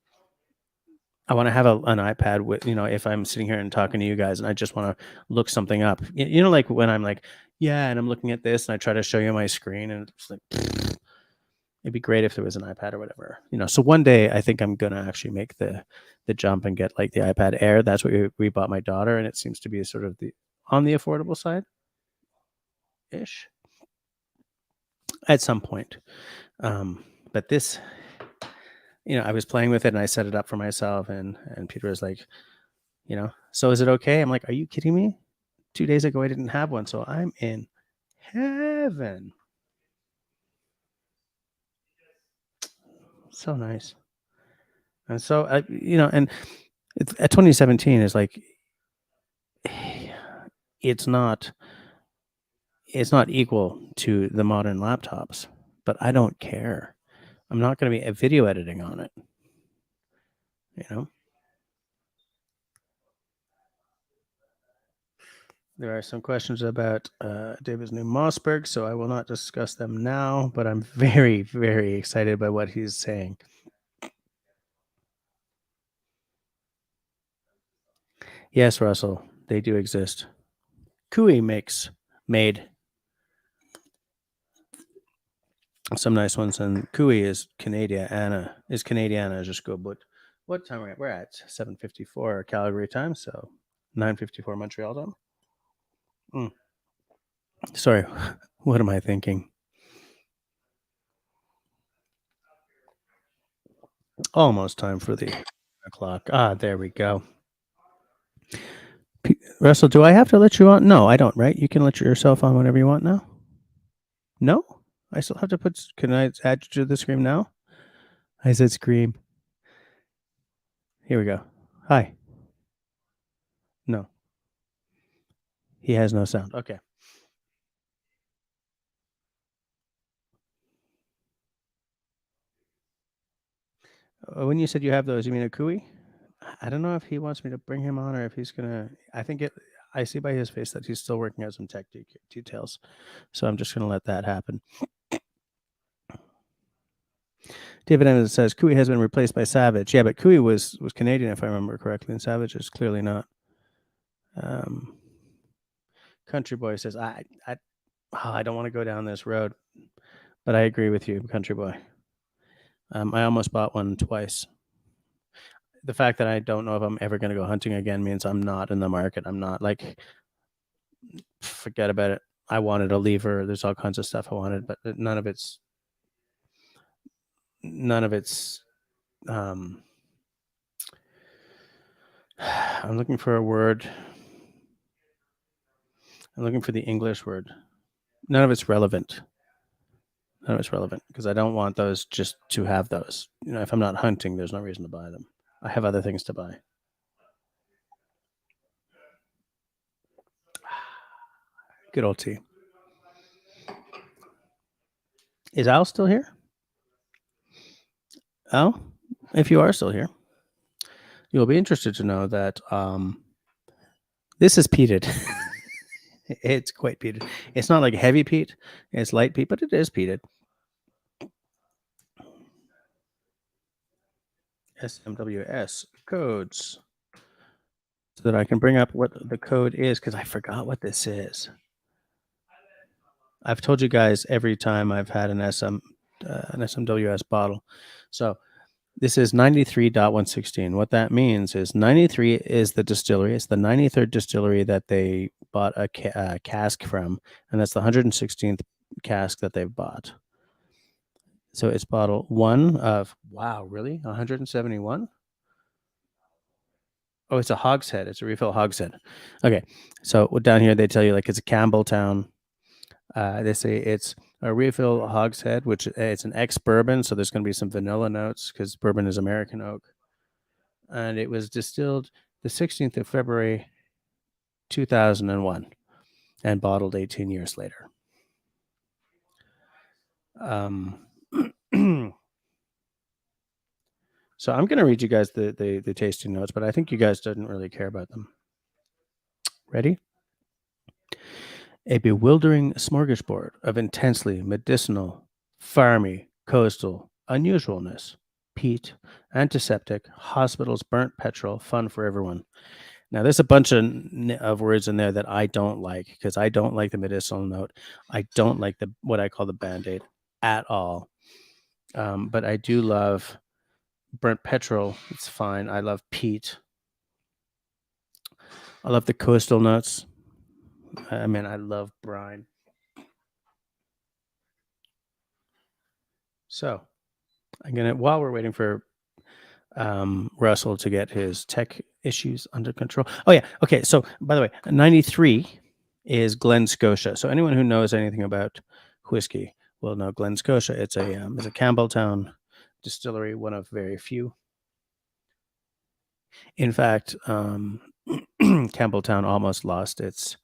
I want to have an iPad with, you know, if I'm sitting here and talking to you guys and I just want to look something up, you know, like when I'm like, yeah, and I'm looking at this and I try to show you my screen and it's like, it'd be great if there was an iPad or whatever, you know. So one day I think I'm going to actually make the jump and get like the iPad Air. That's what we bought my daughter. And it seems to be sort of on the affordable side ish at some point. But this, you know, I was playing with it and I set it up for myself, and Peter was like, you know, so is it okay? I'm like, are you kidding me? 2 days ago, I didn't have one. So I'm in heaven. So nice. And so, you know, and at 2017 is like, it's not, equal to the modern laptops, but I don't care. I'm not going to be video editing on it, you know. There are some questions about David's new Mossberg, so I will not discuss them now, but I'm very, very excited by what he's saying. Yes, Russell, they do exist. Kui made some nice ones, and Kui is Canadiana. Just go, but what time we're at? 7:54 Calgary time, so 9:54 Montreal time. Sorry, what am I thinking? Almost time for the o'clock. Ah, there we go. Russell, do I have to let you on? No, I don't, right? You can let yourself on whenever you want now? No? I still have to put. Can I add you to the screen now? I said scream. Here we go. Hi. No, he has no sound. Okay. When you said you have those, you mean a Kui? I don't know if he wants me to bring him on or if he's gonna. I think it. I see by his face that he's still working out some tech details, so I'm just gonna let that happen. David Evans says Kui has been replaced by Savage. Yeah, but Kui was Canadian if I remember correctly, and Savage is clearly not. Country Boy says I don't want to go down this road, but I agree with you, Country Boy. I almost bought one twice. The fact that I don't know if I'm ever going to go hunting again means I'm not in the market. I'm not like, forget about it. I wanted a lever. There's all kinds of stuff I wanted, but none of it's. Um, I'm looking for a word. I'm looking for the English word. None of it's relevant. None of it's relevant because I don't want those just to have those. You know, if I'm not hunting, there's no reason to buy them. I have other things to buy. Good old tea. Is Al still here? Al, if you are still here, you'll be interested to know that this is peated. It's quite peated. It's not like heavy peat. It's light peat, but it is peated. SMWS codes. So that I can bring up what the code is because I forgot what this is. I've told you guys every time I've had an SMWS bottle. So this is 93.116. What that means is 93 is the distillery. It's the 93rd distillery that they bought a cask from, and that's the 116th cask that they've bought. So it's bottle one of, wow, really? 171? Oh, it's a hogshead. It's a refill hogshead. Okay. So down here, they tell you like it's a Campbelltown. They say it's a refill hogshead, which it's an ex-bourbon. So there's going to be some vanilla notes because bourbon is American oak. And it was distilled the 16th of February, 2001 and bottled 18 years later. So I'm going to read you guys the tasting notes, but I think you guys didn't really care about them. Ready? A bewildering smorgasbord of intensely medicinal, farmy, coastal unusualness. Peat, antiseptic, hospitals, burnt petrol, fun for everyone. Now, there's a bunch of words in there that I don't like because I don't like the medicinal note. I don't like what I call the Band-Aid at all. But I do love burnt petrol. It's fine. I love peat. I love the coastal notes. I mean, I love brine. So I'm going to, while we're waiting for Russell to get his tech issues under control. Oh, yeah. Okay. So, by the way, 93 is Glen Scotia. So, anyone who knows anything about whiskey will know Glen Scotia. It's a Campbelltown distillery, one of very few. In fact, Campbelltown almost lost its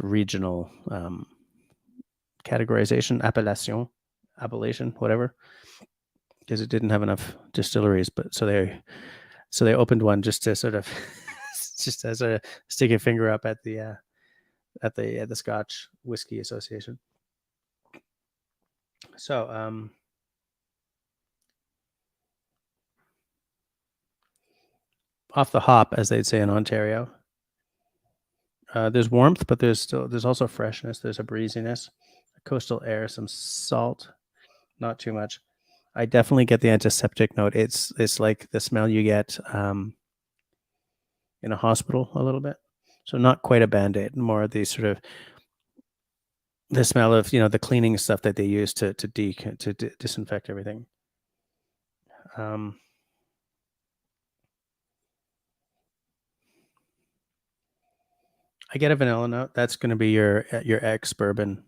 regional categorization, appellation, whatever, because it didn't have enough distilleries. But so they opened one just to sort of just as a stick a finger up at the Scotch Whiskey Association. So off the hop, as they'd say in Ontario, there's warmth, but there's also freshness. There's a breeziness, a coastal air, some salt, not too much. I definitely get the antiseptic note. It's like the smell you get in a hospital a little bit. So not quite a Band-Aid, more the sort of the smell of, the cleaning stuff that they use to disinfect everything. Um, I get a vanilla note. That's going to be your ex bourbon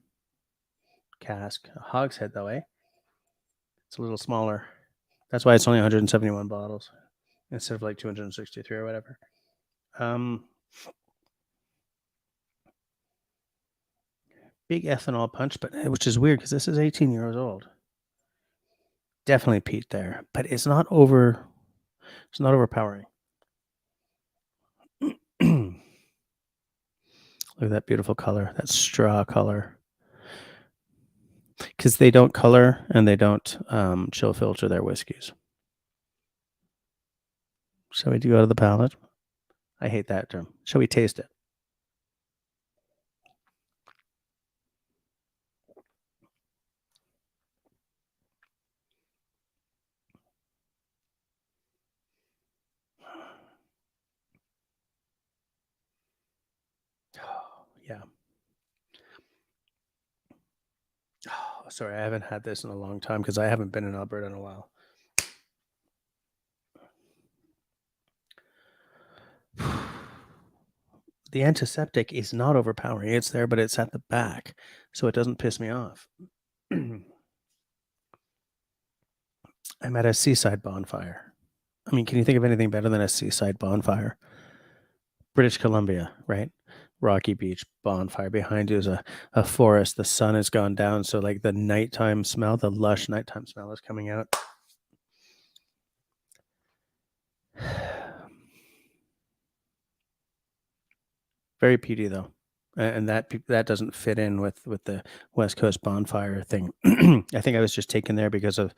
cask. A hogshead though, eh? It's a little smaller. That's why it's only 171 bottles instead of like 263 or whatever. Um, Big ethanol punch, but which is weird because this is 18 years old. Definitely peat there, but it's not over. It's not overpowering. Look at that beautiful color, that straw color. Because they don't color and they don't chill filter their whiskeys. Shall we go to the palate? I hate that term. Shall we taste it? Oh, yeah. Oh, sorry, I haven't had this in a long time because I haven't been in Alberta in a while. The antiseptic is not overpowering. It's there, but it's at the back, so it doesn't piss me off. I'm at a seaside bonfire. I mean, can you think of anything better than a seaside bonfire? British Columbia, right? Rocky Beach bonfire. Behind you is a forest. The sun has gone down, so like the nighttime smell, the lush nighttime smell is coming out. Very peaty though, and that doesn't fit in with the West Coast bonfire thing. I think I was just taken there because of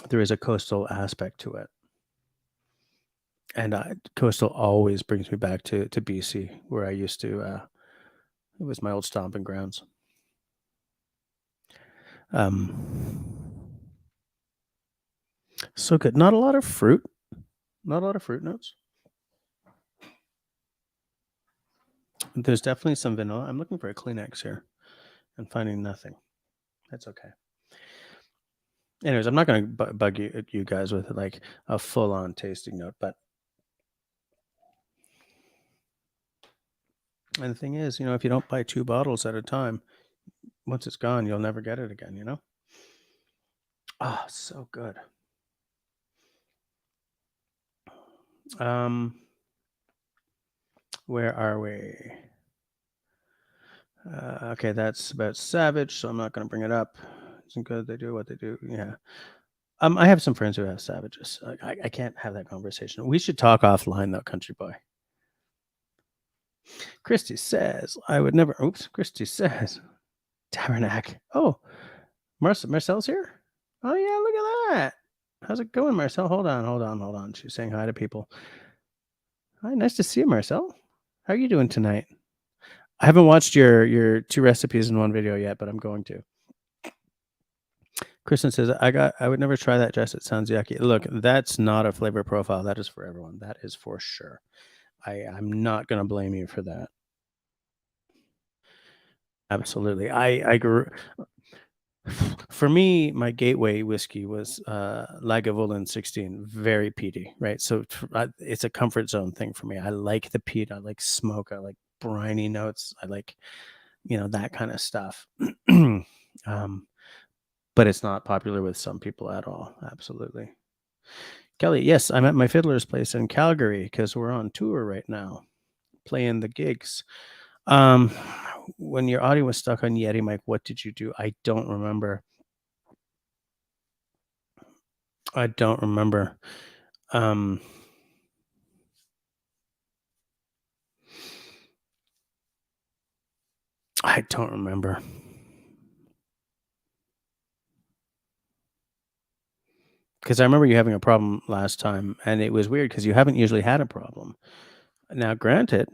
there is a coastal aspect to it, and coastal always brings me back to BC, where I used to. It was my old stomping grounds. So good. Not a lot of fruit. Not a lot of fruit notes. There's definitely some vanilla. I'm looking for a Kleenex here and finding nothing. That's okay. Anyways, I'm not going to bug you guys with like a full on tasting note, but and the thing is, if you don't buy 2 bottles at a time, once it's gone, you'll never get it again. Oh, so good. Where are we? Okay, that's about Savage, so I'm not going to bring it up. Isn't good. They do what they do. Yeah. I have some friends who have Savages. I can't have that conversation. We should talk offline, though, country boy. Christy says, I would never. Oops. Christy says, Tabernac. Oh, Marcel's here? Oh, yeah, look at that. How's it going, Marcel? Hold on. She's saying hi to people. Hi, nice to see you, Marcel. How are you doing tonight? I haven't watched your 2 recipes in 1 video yet, but I'm going to. Kristen says, I would never try that, Jess. It sounds yucky. Look, that's not a flavor profile. That is for everyone. That is for sure. I'm not going to blame you for that. Absolutely. I grew. For me, my gateway whiskey was Lagavulin 16, very peaty, right? So it's a comfort zone thing for me. I like the peat. I like smoke. I like briny notes. I like, that kind of stuff. But it's not popular with some people at all. Absolutely. Kelly, yes, I'm at my fiddler's place in Calgary because we're on tour right now, playing the gigs. When your audio was stuck on Yeti, Mike, what did you do? I don't remember. I don't remember. I don't remember. Because I remember you having a problem last time, and it was weird because you haven't usually had a problem. Now, granted,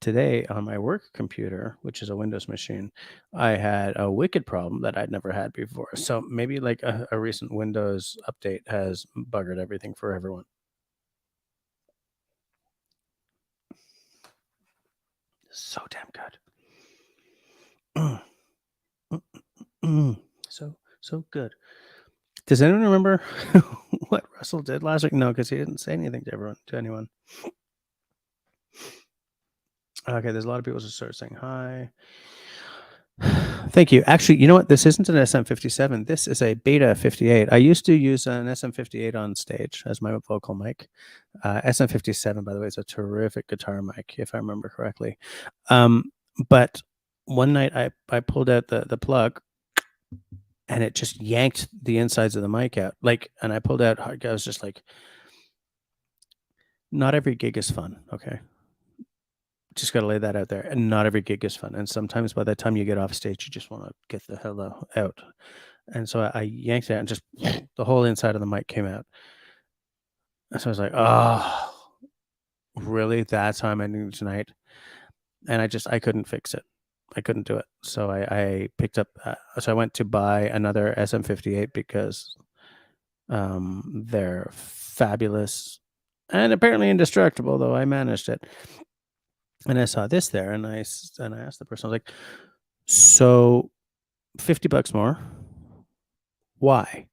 today on my work computer, which is a Windows machine, I had a wicked problem that I'd never had before. So maybe like a recent Windows update has buggered everything for everyone. So damn good. So good. Does anyone remember what Russell did last week? No, because he didn't say anything to anyone. Okay, there's a lot of people just start saying hi. Thank you. Actually, you know what? This isn't an SM57. This is a Beta 58. I used to use an SM58 on stage as my vocal mic. SM57, by the way, is a terrific guitar mic, if I remember correctly. But one night I pulled out the plug and it just yanked the insides of the mic out. And I pulled out, I was just like, not every gig is fun. Okay. Just got to lay that out there. And not every gig is fun. And sometimes by the time you get off stage, you just want to get the hell out. And so I yanked it out and just the whole inside of the mic came out. And so I was like, oh, really? That's how I'm ending tonight? And I couldn't fix it. I couldn't do it. So I picked up, so I went to buy another SM58 because they're fabulous and apparently indestructible, though I managed it. And I saw this there, and I asked the person, I was like, so $50 more, why?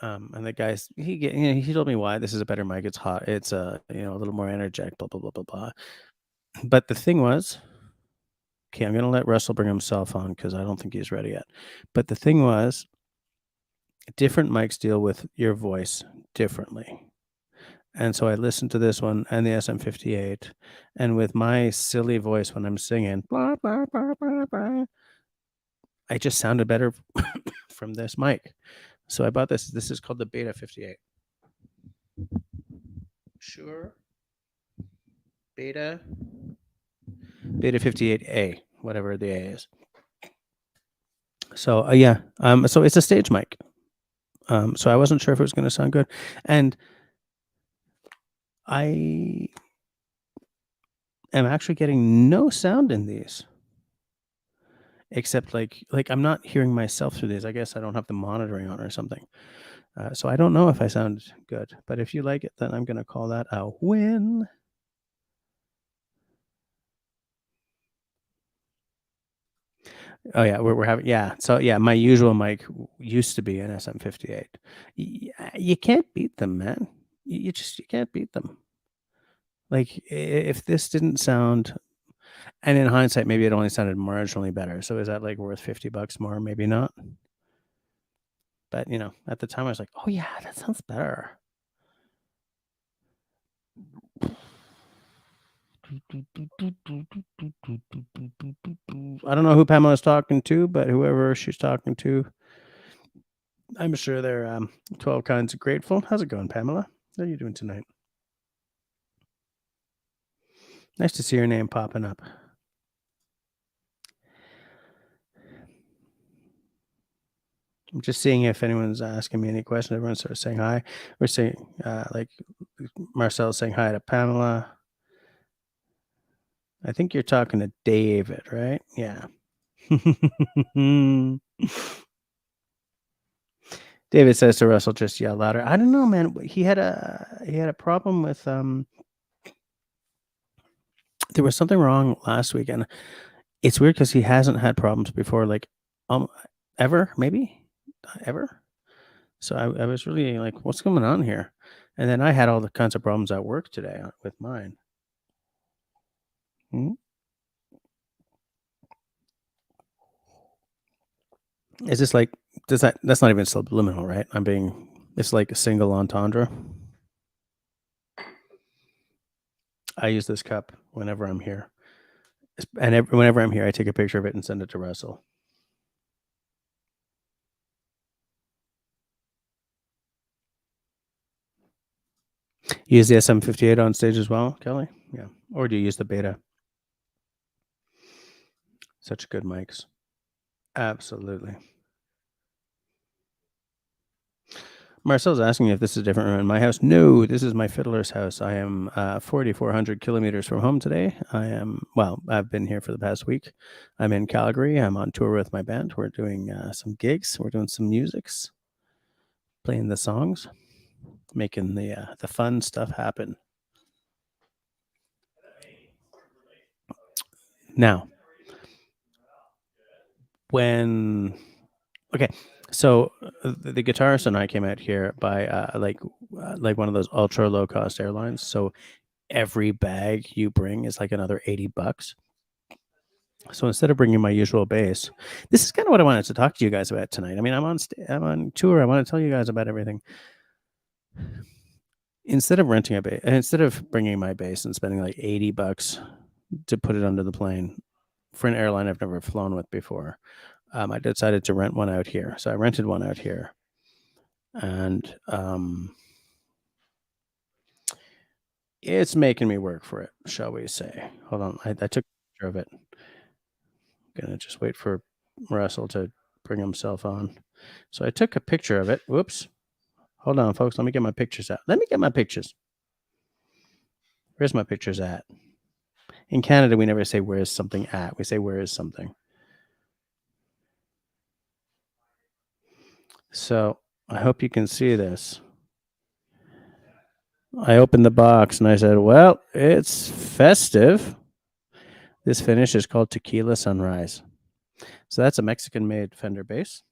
And the guy, he told me why. This is a better mic. It's hot. It's a little more energetic. Blah blah blah blah blah. But the thing was, okay, I'm gonna let Russell bring himself on because I don't think he's ready yet. But the thing was, different mics deal with your voice differently. And so I listened to this one and the SM58, and with my silly voice when I'm singing, blah, blah, blah, blah, blah, I just sounded better from this mic. So I bought this. This is called the Beta 58. Sure. Beta 58A, whatever the A is. So yeah, so it's a stage mic. So I wasn't sure if it was going to sound good, and I am actually getting no sound in these, except like I'm not hearing myself through these. I guess I don't have the monitoring on or something. So I don't know if I sound good, but if you like it, then I'm going to call that a win. Oh yeah, we're having, yeah. So yeah, my usual mic used to be an SM58. You can't beat them, man. You can't beat them. Like if this didn't sound, and in hindsight, maybe it only sounded marginally better. So is that like worth $50 more? Maybe not. But at the time I was like, oh yeah, that sounds better. I don't know who Pamela's talking to, but whoever she's talking to, I'm sure they're 12 kinds of grateful. How's it going, Pamela? How are you doing tonight? Nice to see your name popping up. I'm just seeing if anyone's asking me any questions. Everyone starts saying hi. We're saying, like Marcel's saying hi to Pamela. I think you're talking to David, right? Yeah. David says to Russell, just yell louder. I don't know, man. He had a problem with there was something wrong last week, and it's weird because he hasn't had problems before, like ever, maybe ever. So I was really like, what's going on here? And then I had all the kinds of problems at work today with mine. Hmm? Is this like, that's not even subliminal, right? It's like a single entendre. I use this cup whenever I'm here. And whenever I'm here, I take a picture of it and send it to Russell. You use the SM58 on stage as well, Kelly? Yeah. Or do you use the Beta? Such good mics. Absolutely. Marcel's asking if this is a different room in my house. No, this is my fiddler's house. I am 4,400 kilometers from home today. I've been here for the past week. I'm in Calgary. I'm on tour with my band. We're doing some gigs. We're doing some musics, playing the songs, making the fun stuff happen. Now, when Okay, so the guitarist and I came out here by like one of those ultra low cost airlines. So every bag you bring is like another $80. So instead of bringing my usual bass, this is kind of what I wanted to talk to you guys about tonight. I mean, I'm on tour. I want to tell you guys about everything. Instead of renting a bass, instead of bringing my bass and spending like $80 to put it under the plane for an airline I've never flown with before, I decided to rent one out here. So I rented one out here, and it's making me work for it, shall we say? Hold on, I took a picture of it. Gonna just wait for Russell to bring himself on. So I took a picture of it. Whoops. Hold on, folks. Let me get my pictures out. Let me get my pictures. Where's my pictures at? In Canada, we never say where's something at. We say where is something. So I hope you can see this. I opened the box and I said, well, it's festive. This finish is called Tequila Sunrise. So that's a Mexican-made Fender bass.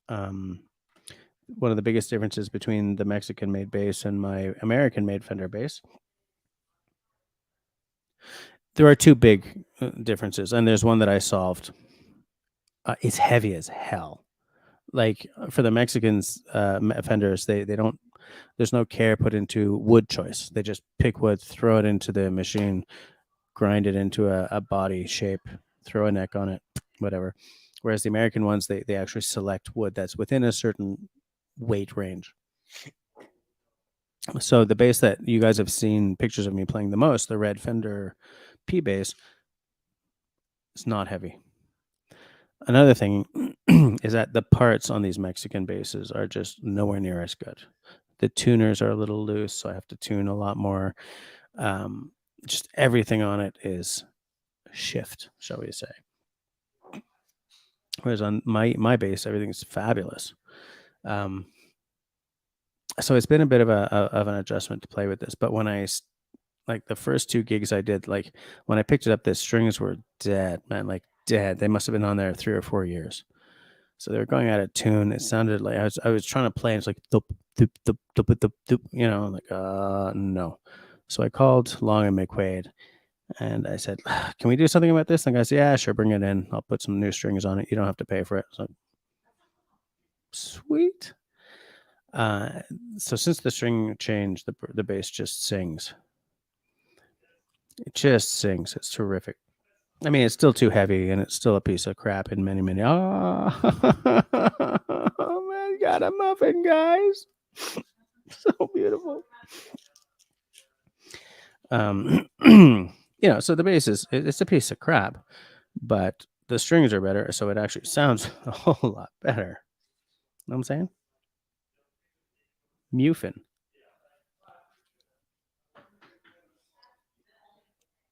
One of the biggest differences between the Mexican-made bass and my American-made Fender bass. There are two big differences, and there's one that I solved. It's heavy as hell. Like for the Mexicans, Fenders, they don't. There's no care put into wood choice. They just pick wood, throw it into the machine, grind it into a body shape, throw a neck on it, whatever. Whereas the American ones, they actually select wood that's within a certain weight range. So the bass that you guys have seen pictures of me playing the most, the red Fender P bass, is not heavy. Another thing is that the parts on these Mexican basses are just nowhere near as good. The tuners are a little loose, so I have to tune a lot more. Just everything on it is shift, shall we say. Whereas on my bass, everything's fabulous. So it's been a bit of an adjustment to play with this. But when like the first two gigs I did, like when I picked it up, the strings were dead, man, like dead. They must have been on there 3 or 4 years. So they were going out of tune. It sounded like I was trying to play, and it's like doop, doop, doop, doop, doop, doop, you know, like no. So I called Long and McQuaid, and I said, "Can we do something about this?" And the guy said, "Yeah, sure, bring it in. I'll put some new strings on it. You don't have to pay for it." So sweet. So since the string changed, the bass just sings. It just sings. It's terrific. I mean, it's still too heavy, and it's still a piece of crap in many. Oh, oh man, got a muffin, guys. So beautiful. You know, so the bass it's a piece of crap, but the strings are better, so it actually sounds a whole lot better. You know what I'm saying? Muffin.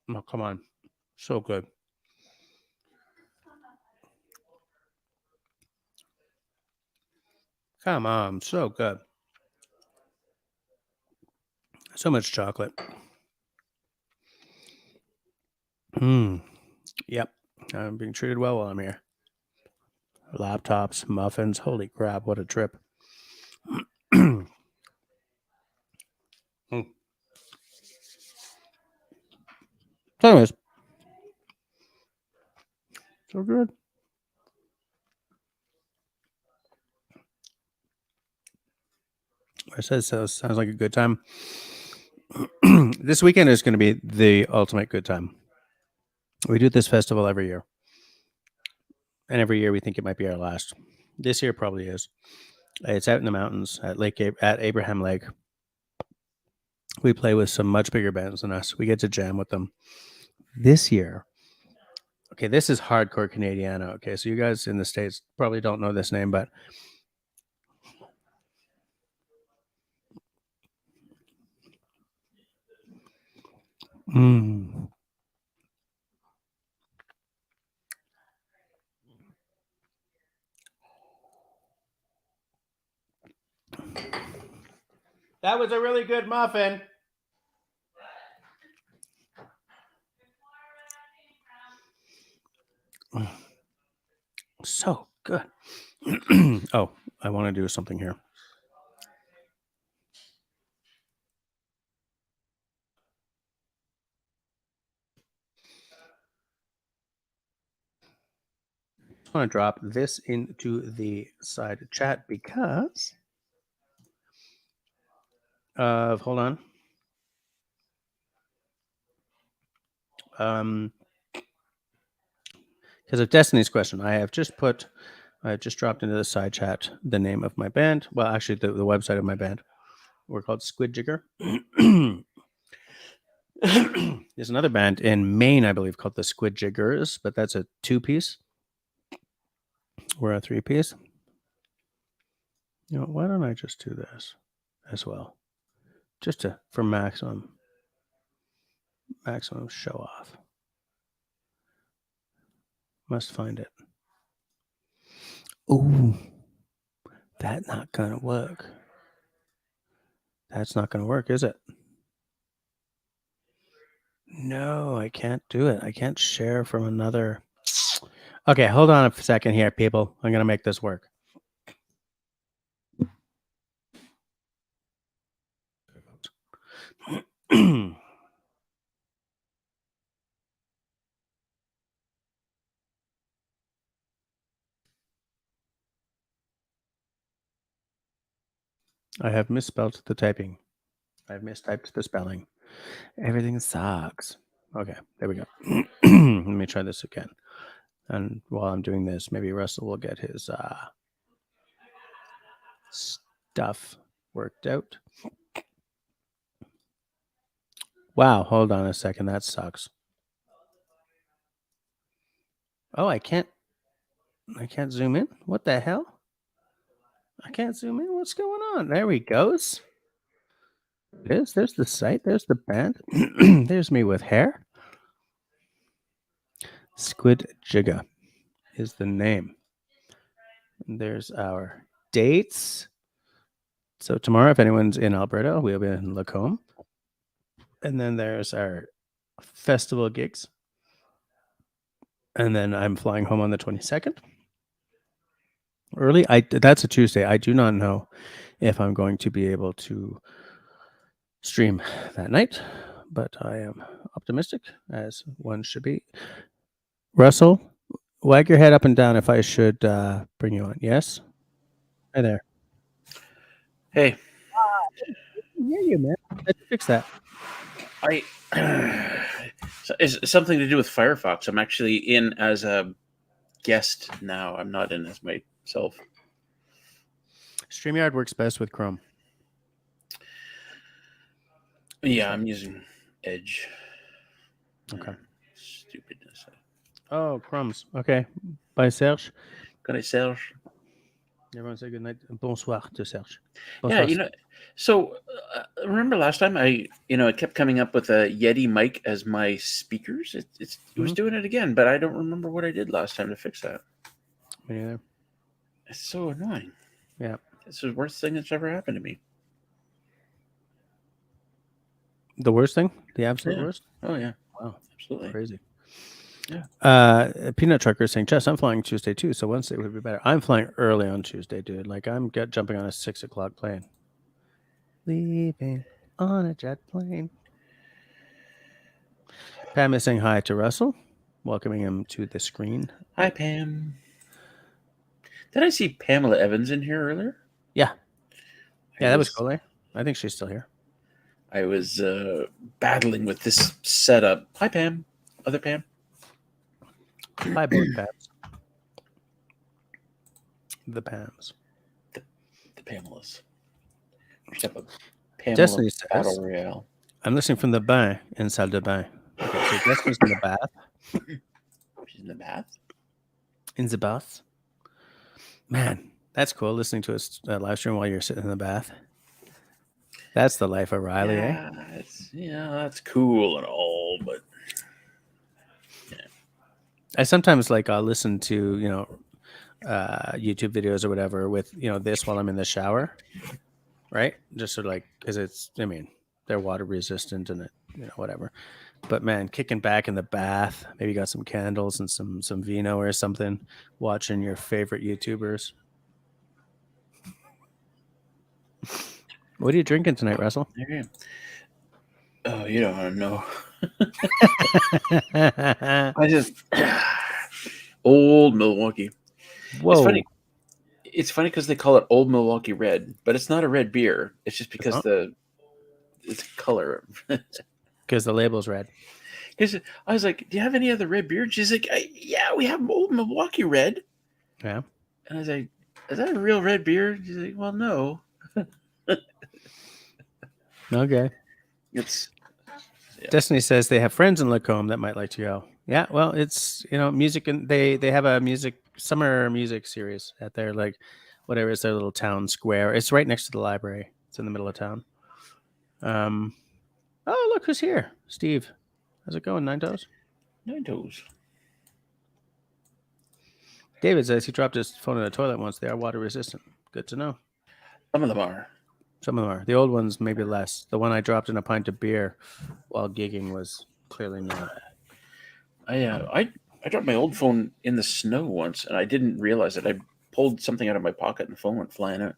Oh, come on. So good. Come on. So good. So much chocolate. Yep. I'm being treated well while I'm here. Laptops, muffins. Holy crap. What a trip. So anyways, so good. I said so. Sounds like a good time. This weekend is going to be the ultimate good time. We do this festival every year, and every year we think it might be our last. This year probably is. It's out in the mountains at at Abraham Lake. We play with some much bigger bands than us. We get to jam with them. This year, okay, this is hardcore Canadiana. Okay, so you guys in the States probably don't know this name, but that was a really good muffin. So Good. Oh, I want to do something here. I want to drop this into the side chat because of, hold on. Because of Destiny's question, I have just dropped into the side chat the name of my band. Well, actually, the website of my band. We're called Squid Jigger. There's another band in Maine, I believe, called the Squid Jiggers, but that's a 2-piece. We're a 3-piece. You know, why don't I just do this as well, just for maximum show off. Must find it. Ooh, that's not gonna work. That's not gonna work, is it? No, I can't do it. I can't share from another. Okay, hold on a second here, people. I'm gonna make this work. I have misspelled the typing. I've mistyped the spelling. Everything sucks. Okay, there we go. Let me try this again. And while I'm doing this, maybe Russell will get his stuff worked out. Wow, hold on a second. That sucks. Oh, I can't zoom in. What the hell? I can't zoom in. What's going on? There we goes. There's the site. There's the band. There's me with hair. Squid Jigger is the name. And there's our dates. So tomorrow, if anyone's in Alberta, we'll be in Lacombe. And then there's our festival gigs. And then I'm flying home on the 22nd. Early. That's a Tuesday. I do not know if I'm going to be able to stream that night, but I am optimistic, as one should be. Russell, wag your head up and down if I should bring you on. Yes? Hi there. Hey. I hear you, man. Let's fix that. It's something to do with Firefox. I'm actually in as a guest now. I'm not in as myself. StreamYard works best with Chrome. Yeah, I'm using Edge. Okay. Stupidness. Oh, crumbs. Okay. Bye, Serge. Can I Serge? Everyone say good night. Bonsoir to Serge. Bonsoir. Yeah, so remember last time I kept coming up with a Yeti mic as my speakers. It was doing it again, but I don't remember what I did last time to fix that. Me neither. It's so annoying. Yeah. It's the worst thing that's ever happened to me. The worst thing? The absolute worst? Oh, yeah. Wow. Absolutely. Crazy. Yeah. Peanut Trucker is saying, Chess, I'm flying Tuesday too, so Wednesday would be better. I'm flying early on Tuesday, dude. Like, I'm jumping on a 6 o'clock plane. Leaving on a jet plane. Pam is saying hi to Russell, welcoming him to the screen. Hi, Pam. Did I see Pamela Evans in here earlier? Yeah. Yeah, that was cool, eh? I think she's still here. I was battling with this setup. Hi, Pam. Other Pam. Hi, both Pams. The Pams. The Pamelas. We should have a Pamela Destiny says, Battle Royale. I'm listening from the bain in salle de bain. Okay, so Destiny's in the bath. She's in the bath? In the bath. Man, that's cool, listening to a live stream while you're sitting in the bath. That's the life of Riley, eh? That's cool and all, but I sometimes I'll listen to YouTube videos or whatever with this while I'm in the shower, right? Just sort of because they're water resistant and it whatever. But man, kicking back in the bath, maybe got some candles and some vino or something, watching your favorite YouTubers. What are you drinking tonight, Russell? Okay. Oh, you don't want to know. I just old Milwaukee. Whoa. It's funny because they call it Old Milwaukee Red, but it's not a red beer. It's just because it's color. Because the label's red. Because I was like, "Do you have any other red beer?" And she's like, "Yeah, we have Old Milwaukee Red." Yeah. And I was like, "Is that a real red beer?" She's like, "Well, no." Okay. It's Destiny says they have friends in Lacombe that might like to go. Yeah, well, it's music, and they have a summer music series at their whatever is their little town square. It's right next to the library. It's in the middle of town. Oh, look who's here, Steve. How's it going, Nine Toes? Nine Toes. David says he dropped his phone in the toilet once. They are water resistant. Good to know. Some of them are. Some of them are. The old ones maybe less. The one I dropped in a pint of beer while gigging was clearly not. I dropped my old phone in the snow once, and I didn't realize it. I pulled something out of my pocket, and the phone went flying out.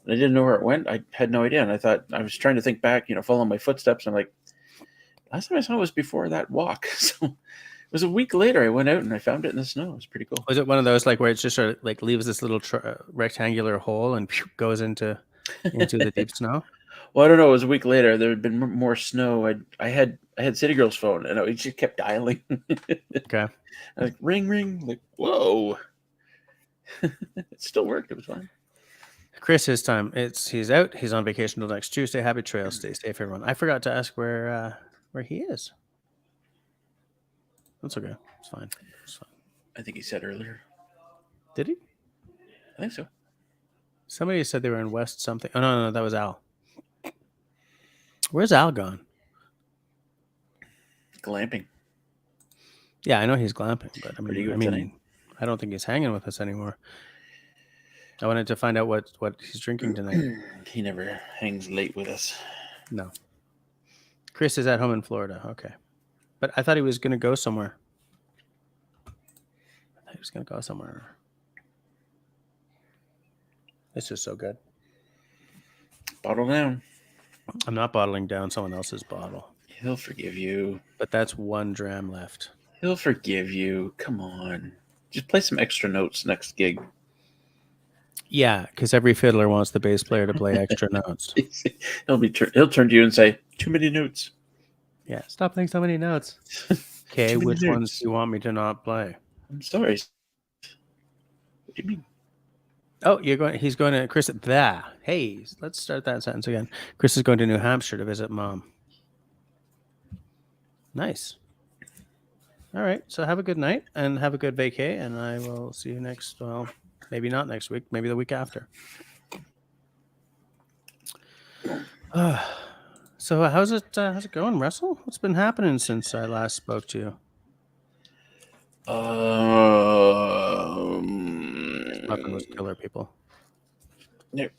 And I didn't know where it went. I had no idea, and I thought I was trying to think back, following my footsteps. I'm like, last time I saw it was before that walk. So it was a week later. I went out and I found it in the snow. It was pretty cool. Was it one of those where it's just sort of leaves this little rectangular hole and goes into the deep snow? Well, I don't know. It was a week later. There had been more snow. I had City Girl's phone, and it just kept dialing. Okay. Like ring, ring. Like whoa. It still worked. It was fine. Chris, his time. He's out. He's on vacation till next Tuesday. Happy trails. Stay safe, everyone. I forgot to ask where he is. That's okay. It's fine. It's fine. I think he said earlier. Did he? I think so. Somebody said they were in West something. Oh no, that was Al. Where's Al gone? Glamping. Yeah, I know he's glamping, but I mean, tonight? I don't think he's hanging with us anymore. I wanted to find out what he's drinking tonight. He never hangs late with us. No. Chris is at home in Florida. Okay. But I thought he was going to go somewhere. This is so good. Bottle down. I'm not bottling down someone else's bottle. He'll forgive you. But that's 1 dram left. He'll forgive you. Come on. Just play some extra notes next gig. Yeah, because every fiddler wants the bass player to play extra notes. He'll turn to you and say, "Too many notes." Yeah, stop playing so many notes. Okay, which ones do you want me to not play? I'm sorry. What do you mean? Oh, he's going to Chris. Hey, let's start that sentence again. Chris is going to New Hampshire to visit mom. Nice. All right. So have a good night and have a good vacay, and I will see you maybe not next week, maybe the week after. So how's it going, Russell? What's been happening since I last spoke to you? Smoking was killer, people. Are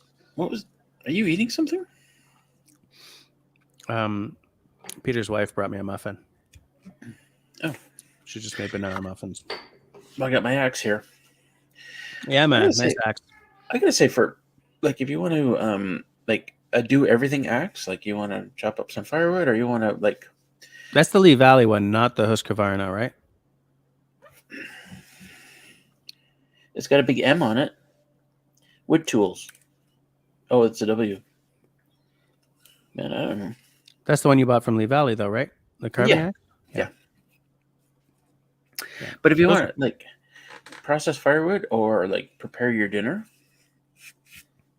you eating something? Peter's wife brought me a muffin. Oh. She just made banana muffins. Well, I got my axe here. Yeah, man. Nice axe. I gotta say, if you want to a do everything axe, you want to chop up some firewood, or you want to That's the Lee Valley one, not the Husqvarna, right? It's got a big M on it. Wood tools. Oh, it's a W. Man, I don't know. That's the one you bought from Lee Valley, though, right? The carving axe? Yeah. But if you want to process firewood or prepare your dinner,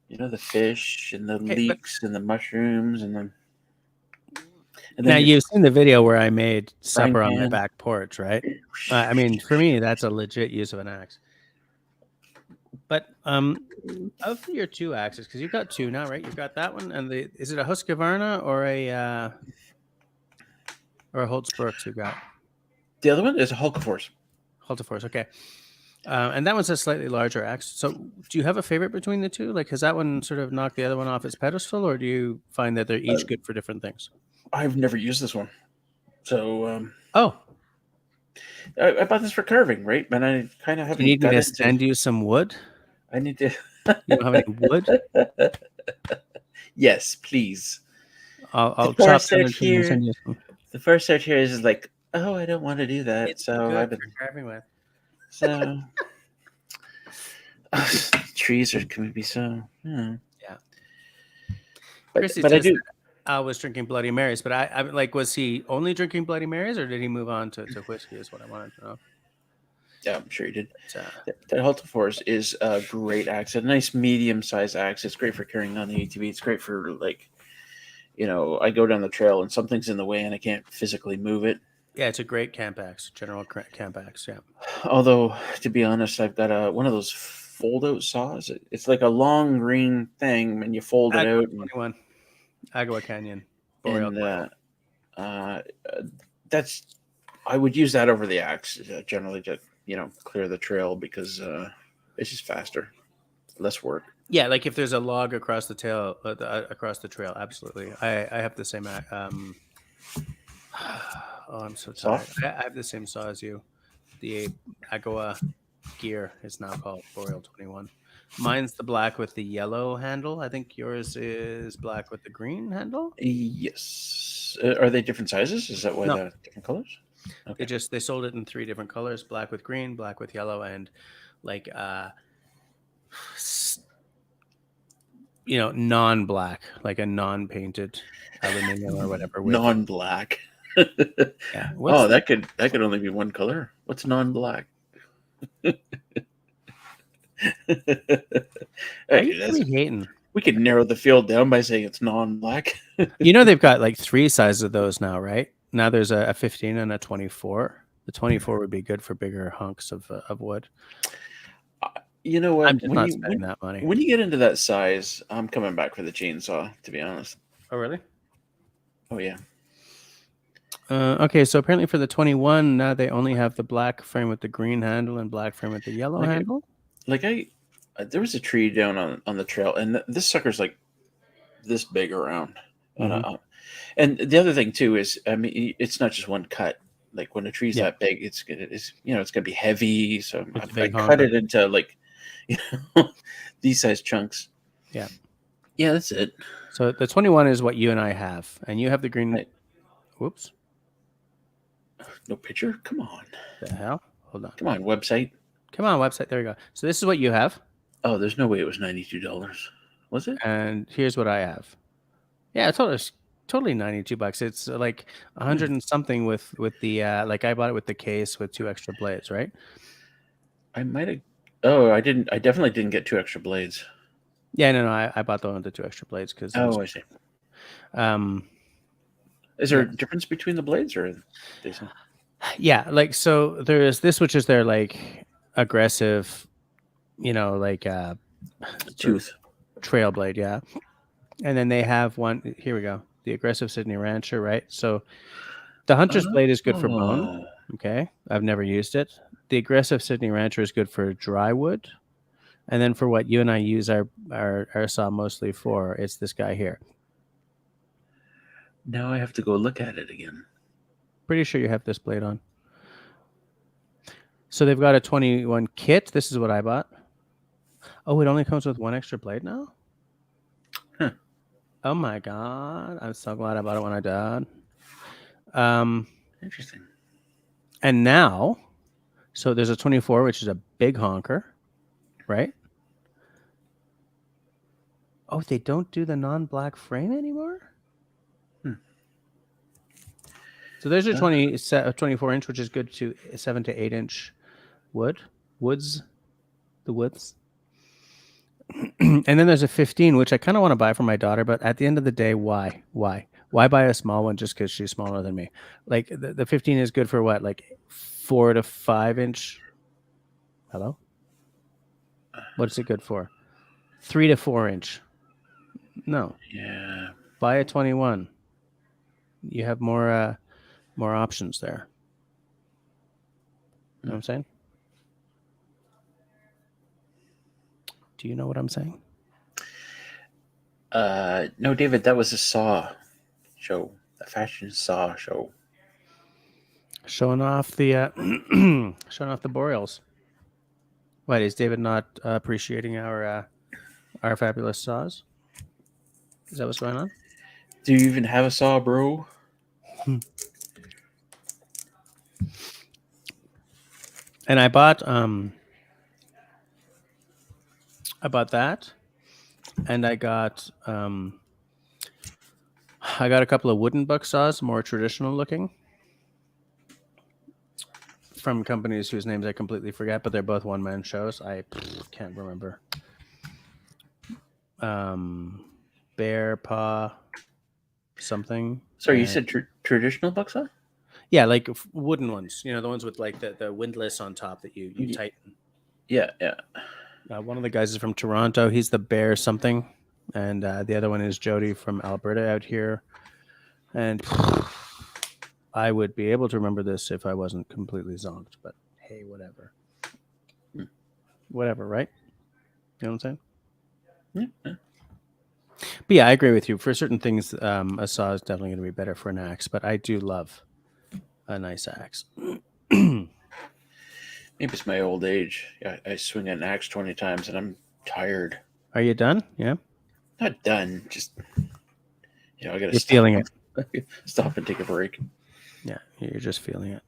the fish and the leeks and the mushrooms and then now you've seen the video where I made supper on my back porch, right? I mean, for me, that's a legit use of an axe. But of your 2 axes, because you've got 2 now, right? You've got that one, and is it a Husqvarna or a Holtzbrook you got? The other one is a Hultafors. Hultafors, okay. And that one's a slightly larger axe. So do you have a favorite between the 2? Has that one sort of knocked the other one off its pedestal, or do you find that they're each good for different things? I've never used this one. So Oh, I bought this for carving, right? And I kind of do you haven't need me got to into. send you some wood? I need to. You don't have any wood? Yes, please. The I'll chop forest down out a tree and here. send you some. The forest out here is like, oh, I don't want to do that. It's too So good I've for been. carving with. So trees are can be so. Yeah. But Christy I says do. I was drinking Bloody Marys, but I like, was he only drinking Bloody Marys, or did he move on to whiskey? Is what I wanted to know. Yeah, I'm sure you did. But, That Halter Force is a great axe, a nice medium-sized axe. It's great for carrying on the ATV. It's great for like, I go down the trail and something's in the way and I can't physically move it. yeah, it's a great camp axe, general camp axe. Yeah. Although, to be honest, I've got one of those fold-out saws. It's like a long green thing, and you fold it Agua out, 21, Agua Canyon, Boreal and 21. uh, that's I would use that over the axe generally to clear the trail because it's just faster, less work. Yeah, like if there's a log across the across the trail, absolutely. I have the same. Oh, I'm so Saw. tired. I have the same saw as you. The Agua gear is now called Boreal 21. Mine's the black with the yellow handle. I think yours is black with the green handle. Yes. Are they different sizes? Is that why No, the different colors? Okay. they sold it in 3 different colors: black with green, black with yellow, and like non-black, like a non-painted aluminum or whatever with. Non-black. Yeah. Oh, that could only be one color. What's non-black? Why are you Hey, really hating? we could narrow the field down by saying it's non-black. They've got like 3 sizes of those now, right? Now there's a 15 and a 24. The 24 would be good for bigger hunks of wood. You know I'm what? just not spending that money. When you get into that size, I'm coming back for the chainsaw. To be honest. Oh, really? Oh yeah. Okay, so apparently for the 21, now they only have the black frame with the green handle and black frame with the yellow handle. There was a tree down on the trail, and this sucker's like this big around. Mm-hmm. And the other thing too is, I mean, it's not just one cut. Like when a tree's Yeah. that big, it's gonna be heavy. So I cut honker. it into like these size chunks. Yeah. Yeah, that's it. So the 21 is what you and I have, and you have the green. Whoops. No picture. Come on. The hell? Hold on. Come on, website. Come on, website. There we go. So this is what you have. Oh, there's no way it was $92. Was it? And here's what I have. Yeah, it's totally $92. It's like 100 and something with the like I bought it with the case with 2 extra blades, right? I might have. Oh, I didn't. I definitely didn't get 2 extra blades. Yeah, no, I bought the one with the 2 extra blades because. Oh, I see. Is there a difference between the blades, or they same? Yeah, like so there's this, which is their like aggressive, like Tooth trail blade, yeah. And then they have one. Here we go. The aggressive Sydney Rancher, right? So the Hunter's blade is good for bone. Okay, I've never used it. The aggressive Sydney Rancher is good for dry wood. And then for what you and I use our saw mostly for, it's this guy here. Now I have to go look at it again. Pretty sure you have this blade on. So they've got a 21 kit. This is what I bought. Oh, it only comes with 1 extra blade now? Huh. Oh my God. I'm so glad I bought it when I did. Interesting. And now, so there's a 24, which is a big honker, right? Oh, they don't do the non-black frame anymore? So there's a 24-inch, which is good to 7 to 8 inch woods. And then there's a 15, which I kind of want to buy for my daughter, but at the end of the day, why buy a small one just because she's smaller than me? Like the 15 is good for what, like 4 to 5 inch. Hello? What's it good for? 3 to 4 inch. No. Yeah. Buy a 21. You have more options there. You know what I'm saying? Do you know what I'm saying? No, David, that was a saw show, a fashion saw show. Showing off the showing off the boreals. Wait, is David not appreciating our fabulous saws? Is that what's going on? Do you even have a saw, bro? And I bought that, and I got a couple of wooden buck saws, more traditional looking, from companies whose names I completely forget, but they're both one-man shows. I can't remember. Bear paw something. Sorry, you said traditional buck saw? Yeah, like wooden ones. You know, the ones with like the windlass on top that you tighten. Yeah, yeah. One of the guys is from Toronto. He's the Bear something, and the other one is Jody from Alberta out here. And I would be able to remember this if I wasn't completely zonked, but hey, whatever. Whatever, right? You know what I'm saying? Yeah. But yeah, I agree with you. For certain things, a saw is definitely going to be better for an axe, but I do love a nice axe. Maybe it's my old age. I swing an axe 20 times and I'm tired. Are you done? Yeah. Not done. Just, I got to You're stop. feeling it. Stop and take a break. Yeah, you're just feeling it.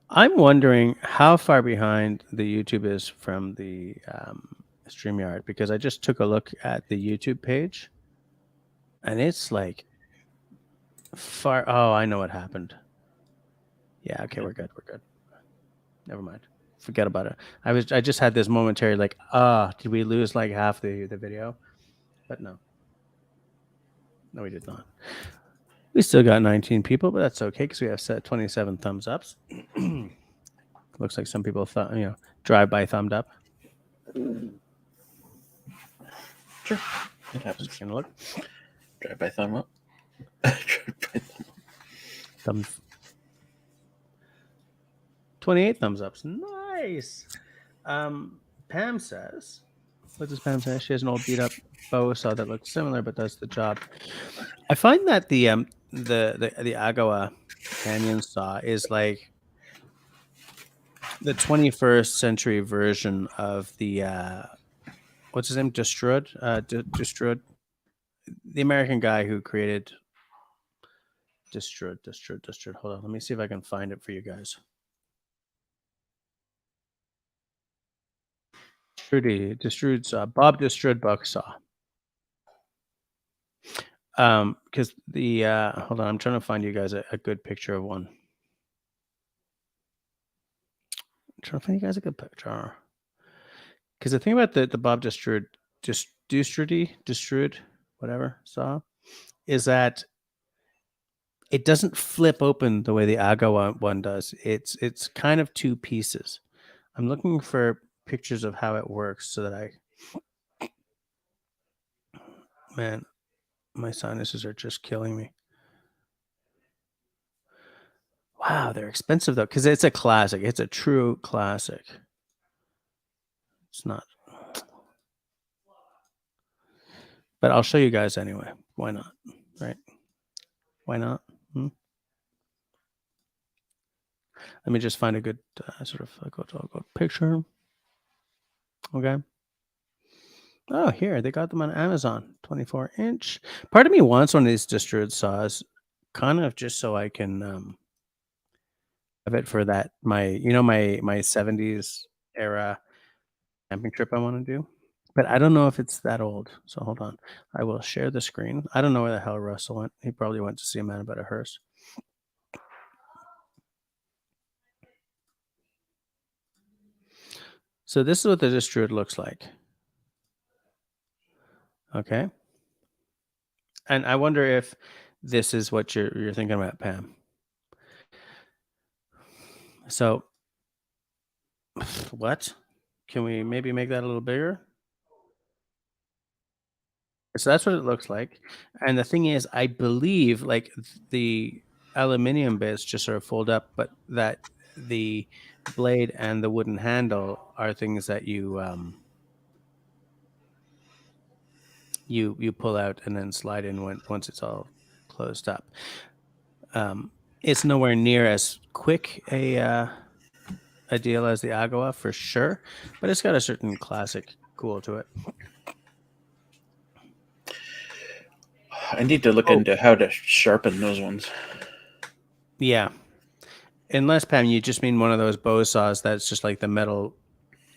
I'm wondering how far behind the YouTube is from the StreamYard, because I just took a look at the YouTube page, and it's like far. Oh, I know what happened. Yeah, okay, we're good. We're good. Never mind. Forget about it. I just had this momentary like, did we lose like half the video? But no. No, we did not. We still got 19 people, but that's okay because we have set 27 thumbs ups. Looks like some people drive by thumbed up. Sure. It happens. Just gonna look. Drive by thumb up. Drive by thumb up. 28 thumbs ups. Nice. Pam says, what does Pam say? She has an old beat up bow saw that looks similar but does the job. I find that the Agawa Canyon saw is like the 21st century version of the what's his name? Destrud? Destrud. The American guy who created Destrud. Hold on. Let me see if I can find it for you guys. Destrud's Bob Destrud buck saw. Because the hold on, I'm trying to find you guys a good picture of one. I'm trying to find you guys a good picture. Because the thing about the Bob Destrud, whatever saw, is that it doesn't flip open the way the Aga one does. It's kind of two pieces. I'm looking for pictures of how it works so that man, my sinuses are just killing me. Wow, they're expensive though, because it's a classic. It's a true classic. It's not. But I'll show you guys anyway. Why not? Right? Why not? Let me just find a good sort of go picture. Okay. Oh, here they got them on Amazon, 24-inch. Part of me wants one of these Destrud saws, kind of just so I can have it for that my 70s era camping trip I want to do. But I don't know if it's that old. So hold on. I will share the screen. I don't know where the hell Russell went. He probably went to see a man about a hearse. So this is what the Destrud looks like. Okay. And I wonder if this is what you're thinking about, Pam. So what? Can we maybe make that a little bigger? So that's what it looks like. And the thing is, I believe like the aluminum bits just sort of fold up, but that the blade and the wooden handle are things that you you pull out and then slide in once it's all closed up. It's nowhere near as quick a deal as the Agua for sure, but it's got a certain classic cool to it. I need to look into how to sharpen those ones. Yeah. Unless, Pam, you just mean one of those bow saws that's just like the metal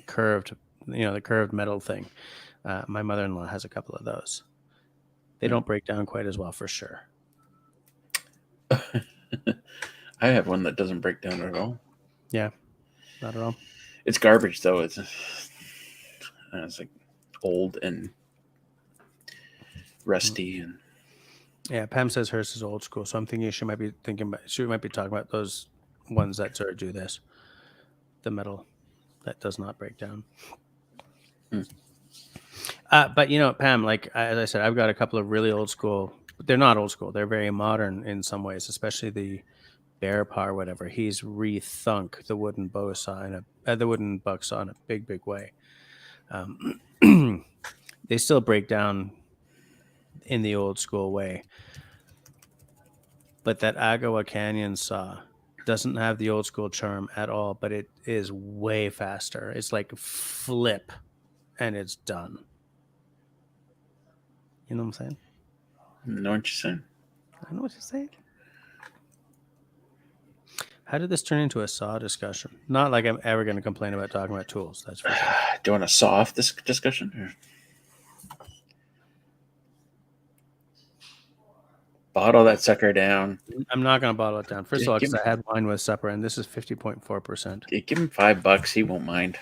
curved, the curved metal thing. My mother-in-law has a couple of those. They don't break down quite as well for sure. I have one that doesn't break down at all. Yeah, not at all. It's garbage though. It's like old and rusty and. Yeah, Pam says hers is old school, so I'm thinking she might be talking about those ones that sort of do this, the metal that does not break down. But Pam, like as I said, I've got a couple of really old school. They're not old school; they're very modern in some ways, especially the Bear Paw or whatever. He's rethunk the wooden bow saw the wooden buck saw in a big, big way. They still break down in the old school way. But that Agua Canyon saw doesn't have the old school charm at all, but it is way faster. It's like flip and it's done. You know what I'm saying? I know what you're saying. I know what you're saying. How did this turn into a saw discussion? Not like I'm ever going to complain about talking about tools. That's for sure. Do you want to saw off this discussion? Or? Bottle that sucker down. I'm not going to bottle it down. First of all, because I had wine with supper, and this is 50.4%. Give him $5. He won't mind.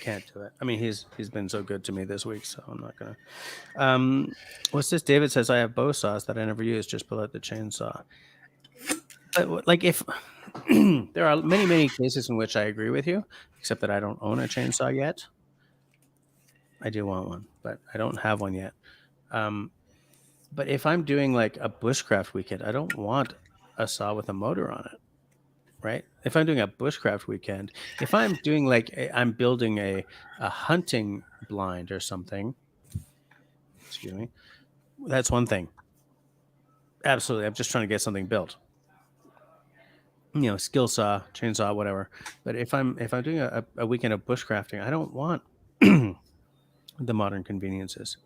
Can't do it. I mean, he's been so good to me this week, so I'm not gonna. What's this? David says I have bow saws that I never use. Just pull out the chainsaw. But like, if there are many cases in which I agree with you, except that I don't own a chainsaw yet. I do want one, but I don't have one yet. But if I'm doing like a bushcraft weekend, I don't want a saw with a motor on it. Right? If I'm doing a bushcraft weekend, if I'm doing I'm building a hunting blind or something, excuse me, that's one thing. Absolutely. I'm just trying to get something built. Skill saw, chainsaw, whatever. But if I'm doing a weekend of bushcrafting, I don't want the modern conveniences.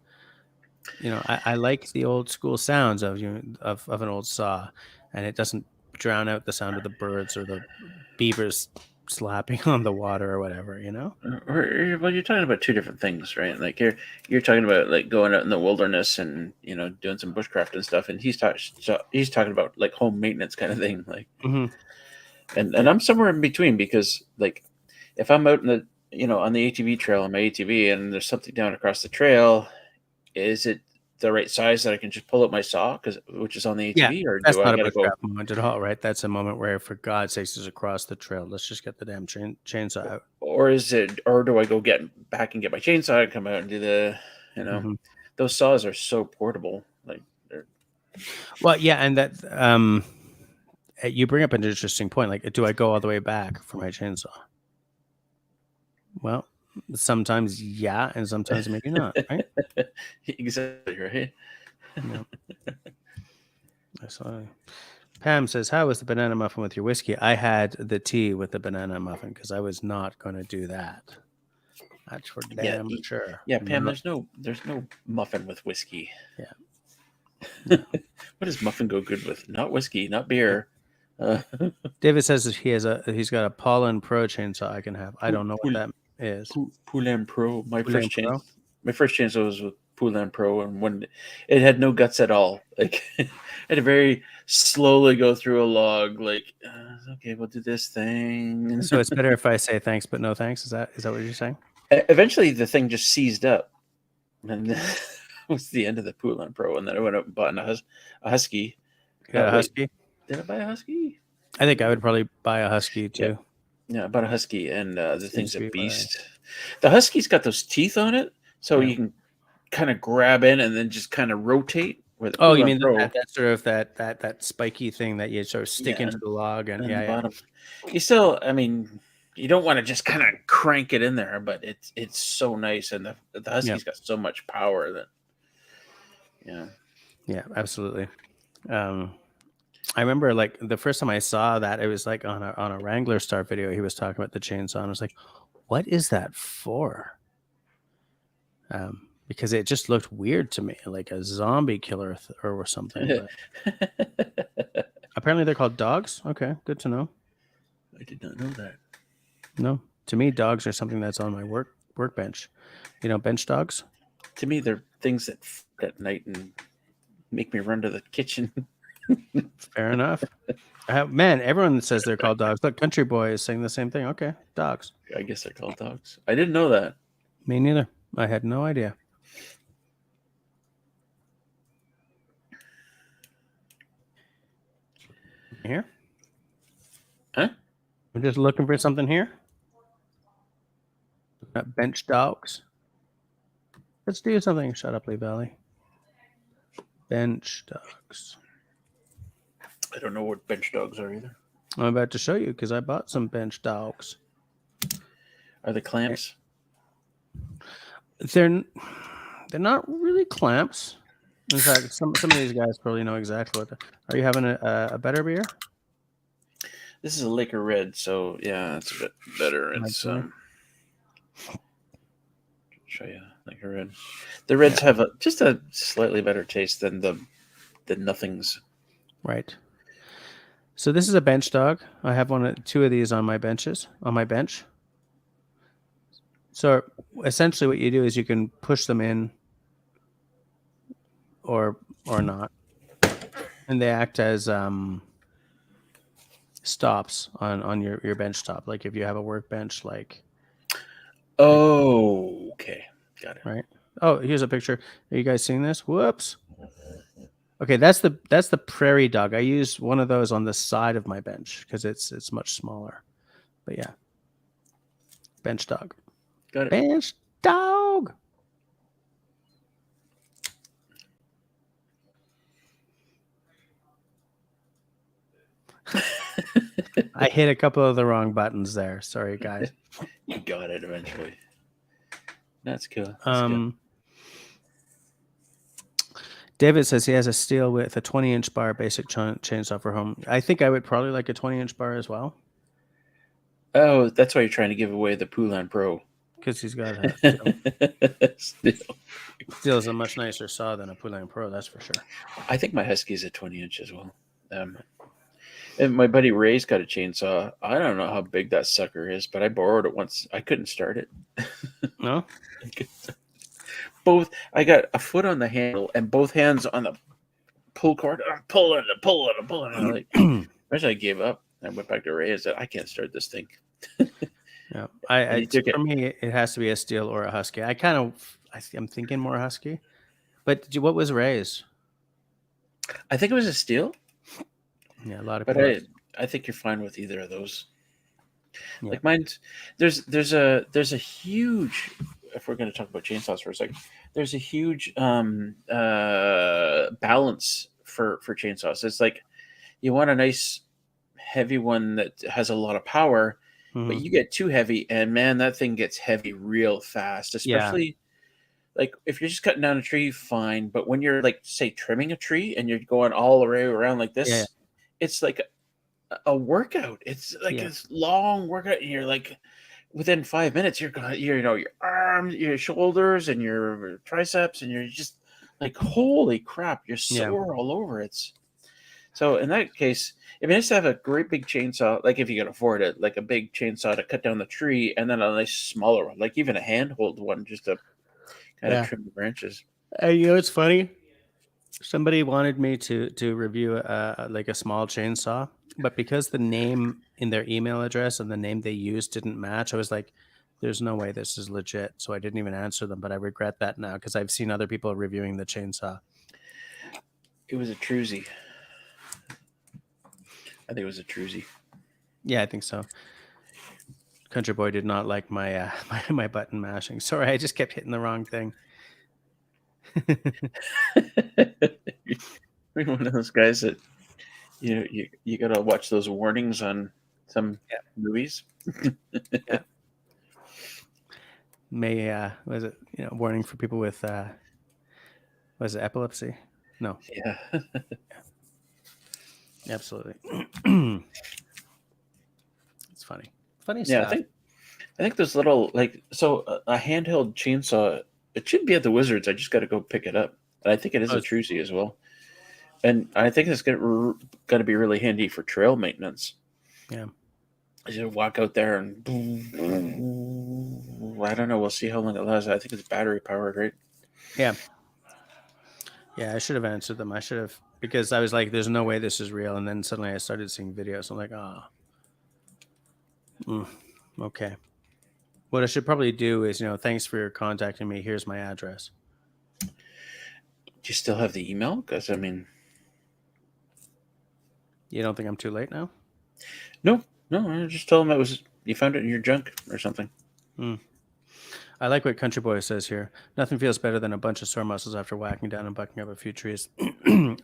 I like the old school sounds of an old saw, and it doesn't drown out the sound of the birds or the beavers slapping on the water or whatever, Well, you're talking about two different things, right? Like you're talking about like going out in the wilderness and doing some bushcraft and stuff, and he's talking about like home maintenance kind of thing, like. Mm-hmm. And I'm somewhere in between, because like if I'm out in the on the ATV trail on my ATV and there's something down across the trail, is it the right size that I can just pull out my saw which is on the ATV, or that's do I not a gotta go? bushcraft moment at all, right? That's a moment where, for God's sakes, is across the trail. Let's just get the damn chainsaw out. Or do I go get back and get my chainsaw and come out and do the Mm-hmm. Those saws are so portable, like they're. Well, yeah, and that you bring up an interesting point. Like, do I go all the way back for my chainsaw? Well, sometimes yeah, and sometimes maybe not, right? Exactly, right. No. I saw. Pam says, "How was the banana muffin with your whiskey?" I had the tea with the banana muffin because I was not going to do that. That's for damn sure. Yeah, Pam. There's no muffin with whiskey. Yeah. What does muffin go good with? Not whiskey, not beer. David says he's got a Pollen Pro chainsaw I can have. I don't know what that is. Poulan Pro. My Poulan first chainsaw was with Poulan Pro, and when it had no guts at all. Like I had to very slowly go through a log. Like okay, we'll do this thing. So it's better if I say thanks, but no thanks. Is that what you're saying? Eventually, the thing just seized up, and that was the end of the Poulan Pro. And then I went up and bought a Husky. A Husky? Did I buy a Husky? I think I would probably buy a Husky too. Yeah, I bought a Husky, and the thing's a beast. The Husky's got those teeth on it, so you can kind of grab in and then just kind of rotate. You mean that sort of that spiky thing that you sort of stick into the log and bottom. You still, I mean, you don't want to just kind of crank it in there, but it's so nice, and the Husky's got so much power that. Yeah, absolutely. I remember like the first time I saw that, it was like on a Wrangler Star video. He was talking about the chainsaw, and I was like, "What is that for?" Because it just looked weird to me, like a zombie killer or something. But apparently, they're called dogs. Okay, good to know. I did not know that. No, to me, dogs are something that's on my workbench. You know, bench dogs. To me, they're things that at night and make me run to the kitchen. Fair enough. Man, everyone says they're called dogs. Look, Country Boy is saying the same thing. Okay, dogs. I guess they're called dogs. I didn't know that. Me neither. I had no idea. Here? Huh? I'm just looking for something here. Bench dogs. Let's do something. Shut up, Lee Valley. Bench dogs. I don't know what bench dogs are either. I'm about to show you because I bought some bench dogs. Are they clamps? They're not really clamps. In fact, some of these guys probably know exactly what. Are you having a better beer? This is a Laker Red, so yeah, it's a bit better. It's show you Laker Red. The Reds have just a slightly better taste than the nothings. Right. So this is a bench dog. I have two of these on my bench. So essentially what you do is you can push them in or not. And they act as stops on your bench top. Like if you have a workbench, like. Oh, okay. Got it. Right. Oh, here's a picture. Are you guys seeing this? Whoops. Okay, that's the prairie dog. I use one of those on the side of my bench because it's much smaller. But yeah. Bench dog. Got it. Bench dog. I hit a couple of the wrong buttons there. Sorry, guys. You got it eventually. That's cool. David says he has a steel with a 20-inch bar basic chainsaw for home. I think I would probably like a 20-inch bar as well. Oh, that's why you're trying to give away the Poulan Pro. Because he's got a steel is a much nicer saw than a Poulan Pro, that's for sure. I think my Husky is a 20-inch as well. And my buddy Ray's got a chainsaw. I don't know how big that sucker is, but I borrowed it once. I couldn't start it. No? I got a foot on the handle and both hands on the pull cord. I'm pulling it. Like, eventually I gave up. I went back to Ray and said, I can't start this thing. Yeah, for me, it has to be a steel or a Husky. I'm thinking more Husky. But what was Ray's? I think it was a steel. Yeah, a lot of people. But I think you're fine with either of those. Yeah. Like mine's there's a huge, if we're going to talk about chainsaws for a second, there's a huge balance for chainsaws. It's like you want a nice heavy one that has a lot of power, but you get too heavy and man, that thing gets heavy real fast, especially like if you're just cutting down a tree, fine. But when you're like, say, trimming a tree and you're going all the way around like this, it's like a workout. It's like this long workout. And you're like, within 5 minutes, you're your arms, your shoulders, and your triceps, and you're just like, holy crap, you're sore all over. So in that case, it'd be nice to have a great big chainsaw, like if you can afford it, like a big chainsaw to cut down the tree, and then a nice smaller one, like even a handhold one, just to kind of trim the branches. You know, it's funny. Somebody wanted me to review like a small chainsaw, but because the name in their email address and the name they used didn't match, I was like, there's no way this is legit. So I didn't even answer them, but I regret that now because I've seen other people reviewing the chainsaw. It was a Truzy. I think it was a Truzy. Yeah, I think so. Country Boy did not like my my button mashing. Sorry, I just kept hitting the wrong thing. You're one of those guys that you gotta watch those warnings on some movies. Was it warning for people with was it epilepsy? No. Yeah. Absolutely. It's funny. Funny Yeah, stuff. I think those little a handheld chainsaw. It should be at the Wizards. I just got to go pick it up. And I think it is Oh, a Trucy as well. And I think it's going to be really handy for trail maintenance. yeah. I just walk out there and I don't know. We'll see how long it lasts. I think it's battery powered, right? Yeah. Yeah. I should have answered them. I should have, because I was like, there's no way this is real. And then suddenly I started seeing videos. I'm like, okay. What I should probably do is, thanks for contacting me. Here's my address. Do you still have the email? Because I mean, You don't think I'm too late now? no. I just told them you found it in your junk or something. I like what Country Boy says here. Nothing feels better than a bunch of sore muscles after whacking down and bucking up a few trees.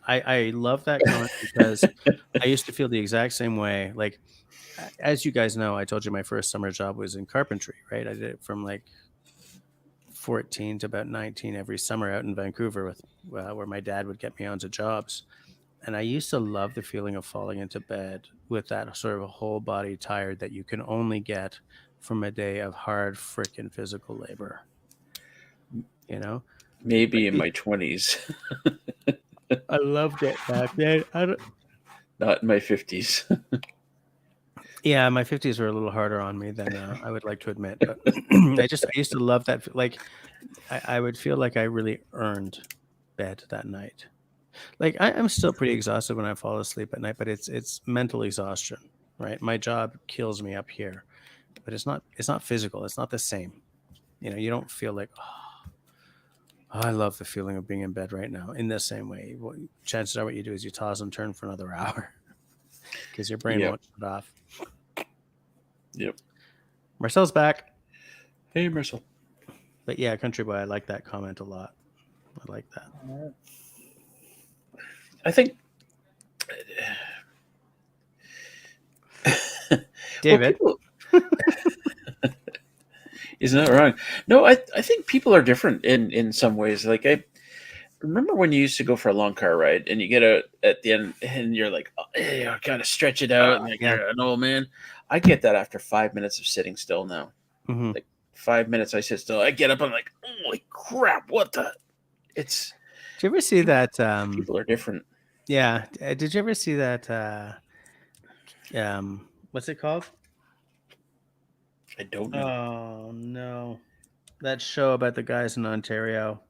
I love that comment because I used to feel the exact same way. Like, as you guys know, I told you my first summer job was in carpentry, right? I did it from like 14 to about 19 every summer out in Vancouver with where my dad would get me onto jobs. And I used to love the feeling of falling into bed with that sort of a whole body tired that you can only get from a day of hard freaking physical labor, you know? Maybe in It- my 20s, I loved it back then. not in my 50s. Yeah, my 50s were a little harder on me than I would like to admit, but I used to love that. Like, I would feel like I really earned bed that night. Like, I'm still pretty exhausted when I fall asleep at night, but it's mental exhaustion, right? My job kills me up here, but it's not physical. It's not the same. You don't feel like, I love the feeling of being in bed right now in the same way. Chances are what you do is you toss and turn for another hour because your brain Yep. won't shut off. Yep. Marcel's back. Hey, Marcel. But yeah, Country Boy, I like that comment a lot. I like that. I think well, David. people isn't that wrong? No, I think people are different in some ways. Like I remember when you used to go for a long car ride and you get out at the end and you're like, oh, hey, I gotta stretch it out and like Yeah. you're an old man. I get that after 5 minutes of sitting still now. Mm-hmm. Like 5 minutes I sit still. I get up, I'm like, holy crap, what the it's Did you ever see that? people are different. Yeah. Did you ever see that? What's it called? I don't know. Oh no, that show about the guys in Ontario.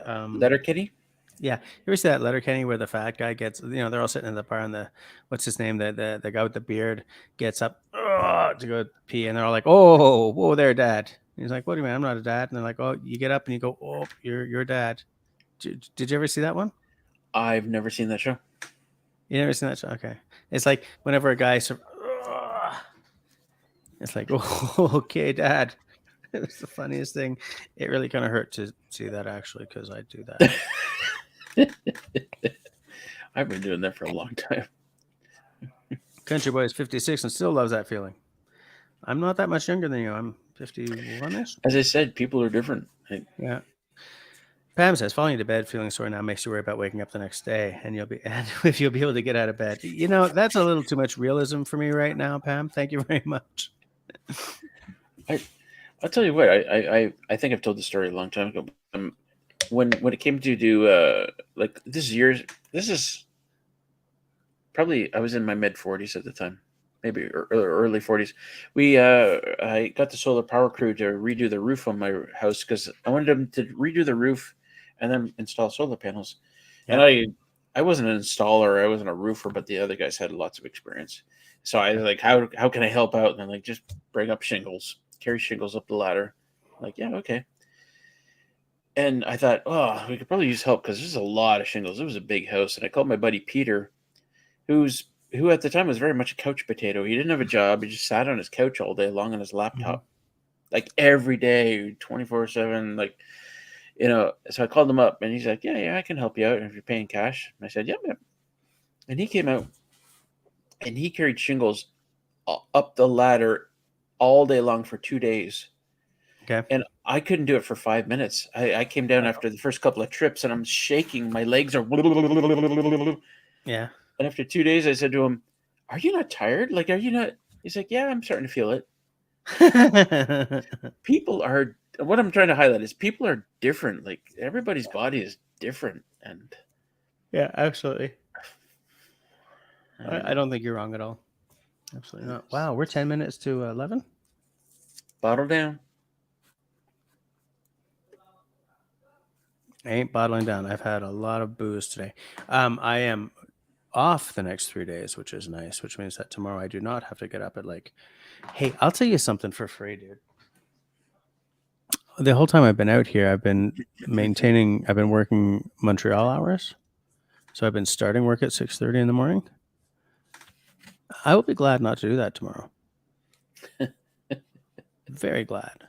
Letterkenny? Yeah, you ever see that Letterkenny where the fat guy gets? They're all sitting in the bar, and what's his name? The guy with the beard gets up to go pee, and they're all like, "Oh, whoa there, Dad." And he's like, "What do you mean? I'm not a dad." And they're like, "Oh, you get up and you go, oh, you're dad." Did you ever see that one? I've never seen that show. You never seen that show? Okay, it's like whenever a guy, it's like, "Oh, okay, Dad." It was the funniest thing. It really kind of hurt to see that actually because I do that. I've been doing that for a long time. Country Boy is 56 and still loves that feeling. I'm not that much younger than you. I'm 51-ish. As I said, people are different. Yeah. Pam says, falling into bed feeling sore now makes you worry about waking up the next day and if you'll be able to get out of bed. That's a little too much realism for me right now, Pam. Thank you very much. I'll tell you what. I think I've told the story a long time ago. When it came to do like this is probably I was in my mid 40s at the time, maybe early 40s. I got the solar power crew to redo the roof on my house because I wanted them to redo the roof and then install solar panels. Yeah. And I wasn't an installer, I wasn't a roofer, but the other guys had lots of experience. So I was like, how can I help out? And they're like, just bring up shingles, carry shingles up the ladder. I'm like, yeah, okay. And I thought, oh, we could probably use help because there's a lot of shingles. It was a big house, and I called my buddy Peter, who at the time was very much a couch potato. He didn't have a job. He just sat on his couch all day long on his laptop, like every day, 24/7. Like, so I called him up and he's like, yeah, I can help you out if you're paying cash. And I said, yeah. And he came out and he carried shingles up the ladder all day long for 2 days. Okay. And I couldn't do it for 5 minutes. I came down after the first couple of trips, and I'm shaking. My legs are. Yeah. And after 2 days, I said to him, "Are you not tired? Like, are you not?" He's like, "Yeah, I'm starting to feel it." People are. What I'm trying to highlight is people are different. Like everybody's body is different, and Yeah, absolutely. I um, don't think you're wrong at all. Absolutely not. Wow, we're 10 minutes to 11. bottle down. I ain't bottling down. I've had a lot of booze today. I am off the next 3 days, which is nice, which means that tomorrow I do not have to get up at like, hey, I'll tell you something for free, dude. The whole time I've been out here, I've been working Montreal hours. So I've been starting work at 6:30 in the morning. I will be glad not to do that tomorrow. Very glad.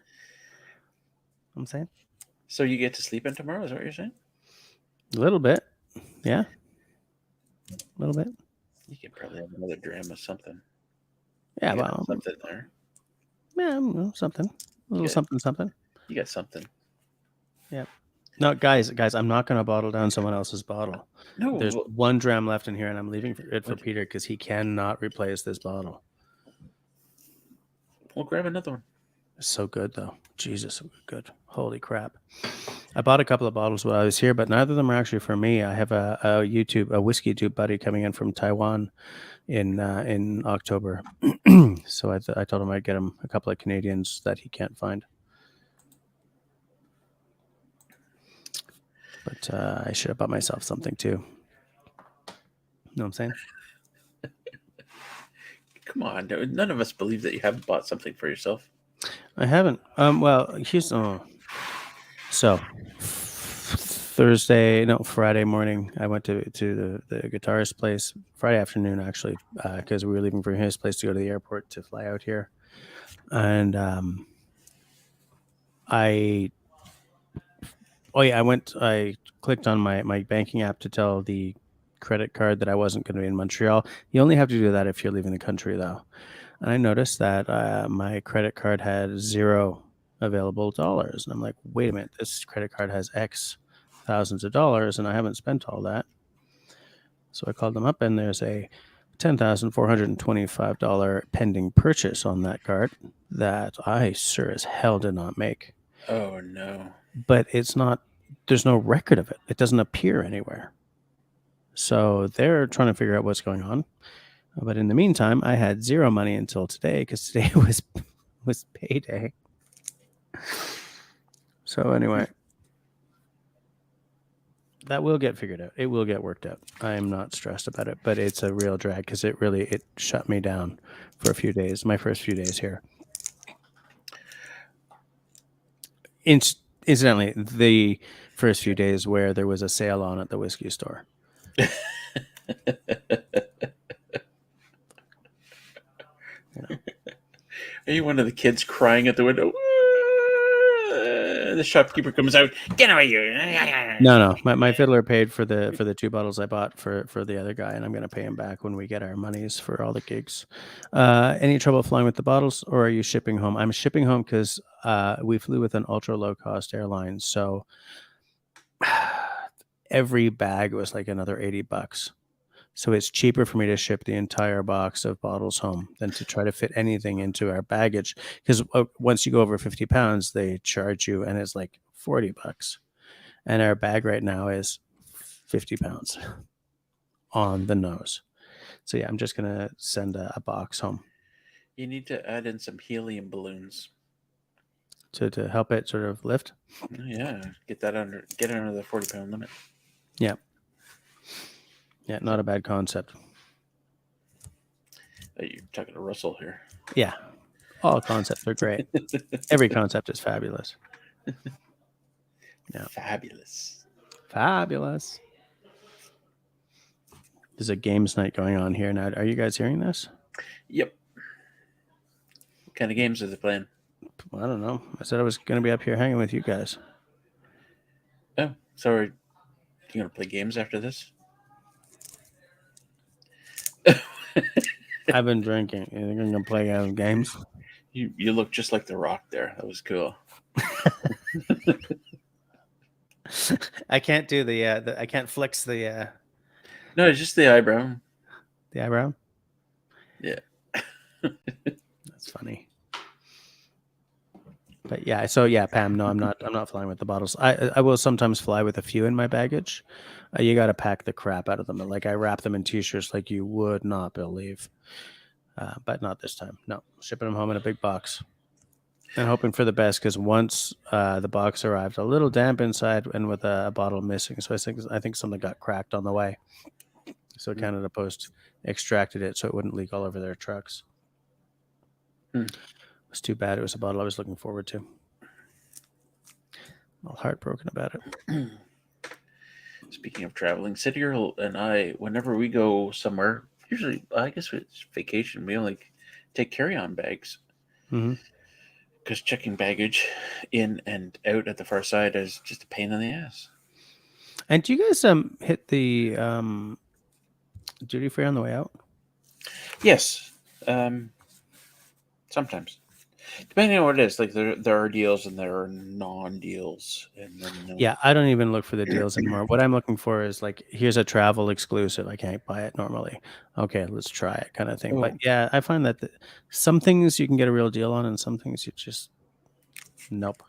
I'm saying So you get to sleep in tomorrow? Is that what you're saying? a little bit. Yeah. A little bit. You can probably have another dram of something. Yeah. You got Well, something there. yeah, something. A little something. You got something. Yeah. No, guys, I'm not going to bottle down someone else's bottle. No, There's one dram left in here, and I'm leaving it for Peter because he cannot replace this bottle. we'll grab another one. It's so good, though. Jesus, good. Holy crap. I bought a couple of bottles while I was here, but neither of them are actually for me. I have a whiskey tube buddy coming in from Taiwan in October. So I told him I'd get him a couple of Canadians that he can't find. But I should have bought myself something too. Know what I'm saying? Come on, none of us believe that you haven't bought something for yourself. I haven't. Well, here's so Friday morning, I went to the guitarist place. Friday afternoon, actually, because we were leaving from his place to go to the airport to fly out here, and I clicked on my banking app to tell the credit card that I wasn't going to be in Montreal. You only have to do that if you're leaving the country, though. And I noticed that my credit card had $0 available dollars. And I'm like, wait a minute, this credit card has X thousands of dollars and I haven't spent all that. So I called them up and there's a $10,425 pending purchase on that card that I sure as hell did not make. Oh, no. But there's no record of it. It doesn't appear anywhere. So they're trying to figure out what's going on. But in the meantime, I had zero money until today because today was payday. So anyway, that will get figured out. It will get worked out. I am not stressed about it, but it's a real drag because it shut me down for a few days. My first few days here. Incidentally, the first few days where there was a sale on at the whiskey store. Are you one of the kids crying at the window? The shopkeeper comes out. Get away, you! No. My fiddler paid for the 2 bottles I bought for the other guy, and I'm going to pay him back when we get our monies for all the gigs. Any trouble flying with the bottles, or are you shipping home? I'm shipping home because we flew with an ultra low cost airline, so every bag was like another $80. So it's cheaper for me to ship the entire box of bottles home than to try to fit anything into our baggage. Because once you go over 50 pounds, they charge you, and it's like $40. And our bag right now is 50 pounds on the nose. So yeah, I'm just going to send a box home. You need to add in some helium balloons. To help it sort of lift? Yeah, get it under the 40-pound limit. Yeah. Yeah, not a bad concept. You're talking to Russell here. Yeah. All concepts are great. Every concept is fabulous. Yeah. Fabulous. There's a games night going on here now. Are you guys hearing this? Yep. What kind of games are they playing? I don't know. I said I was going to be up here hanging with you guys. Oh, so are you going to play games after this? I've been drinking. You think I'm going to play games? You look just like The Rock there. That was cool. I can't do the I can't flex the No, it's just the eyebrow. eyebrow. Yeah. That's funny. But yeah, so yeah, Pam, no, I'm not flying with the bottles. I will sometimes fly with a few in my baggage. You got to pack the crap out of them. Like I wrap them in t-shirts like you would not believe. But not this time. No, shipping them home in a big box. And hoping for the best, because once the box arrived, a little damp inside and with a bottle missing. So I think something got cracked on the way. So Canada Post extracted it so it wouldn't leak all over their trucks. It was too bad. It was a bottle I was looking forward to. I'm all heartbroken about it. Speaking of traveling, City Girl and I, whenever we go somewhere, usually I guess it's vacation, we only take carry-on bags. Because checking baggage in and out at the far side is just a pain in the ass. And do you guys hit the duty free on the way out? Yes, sometimes, depending on what it is. Like there are deals and there are non-deals, and then Yeah, I don't even look for the deals anymore. What I'm looking for is like, here's a travel exclusive. I can't buy it normally. Okay, let's try it, kind of thing. But yeah, I find that some things you can get a real deal on, and some things you just nope.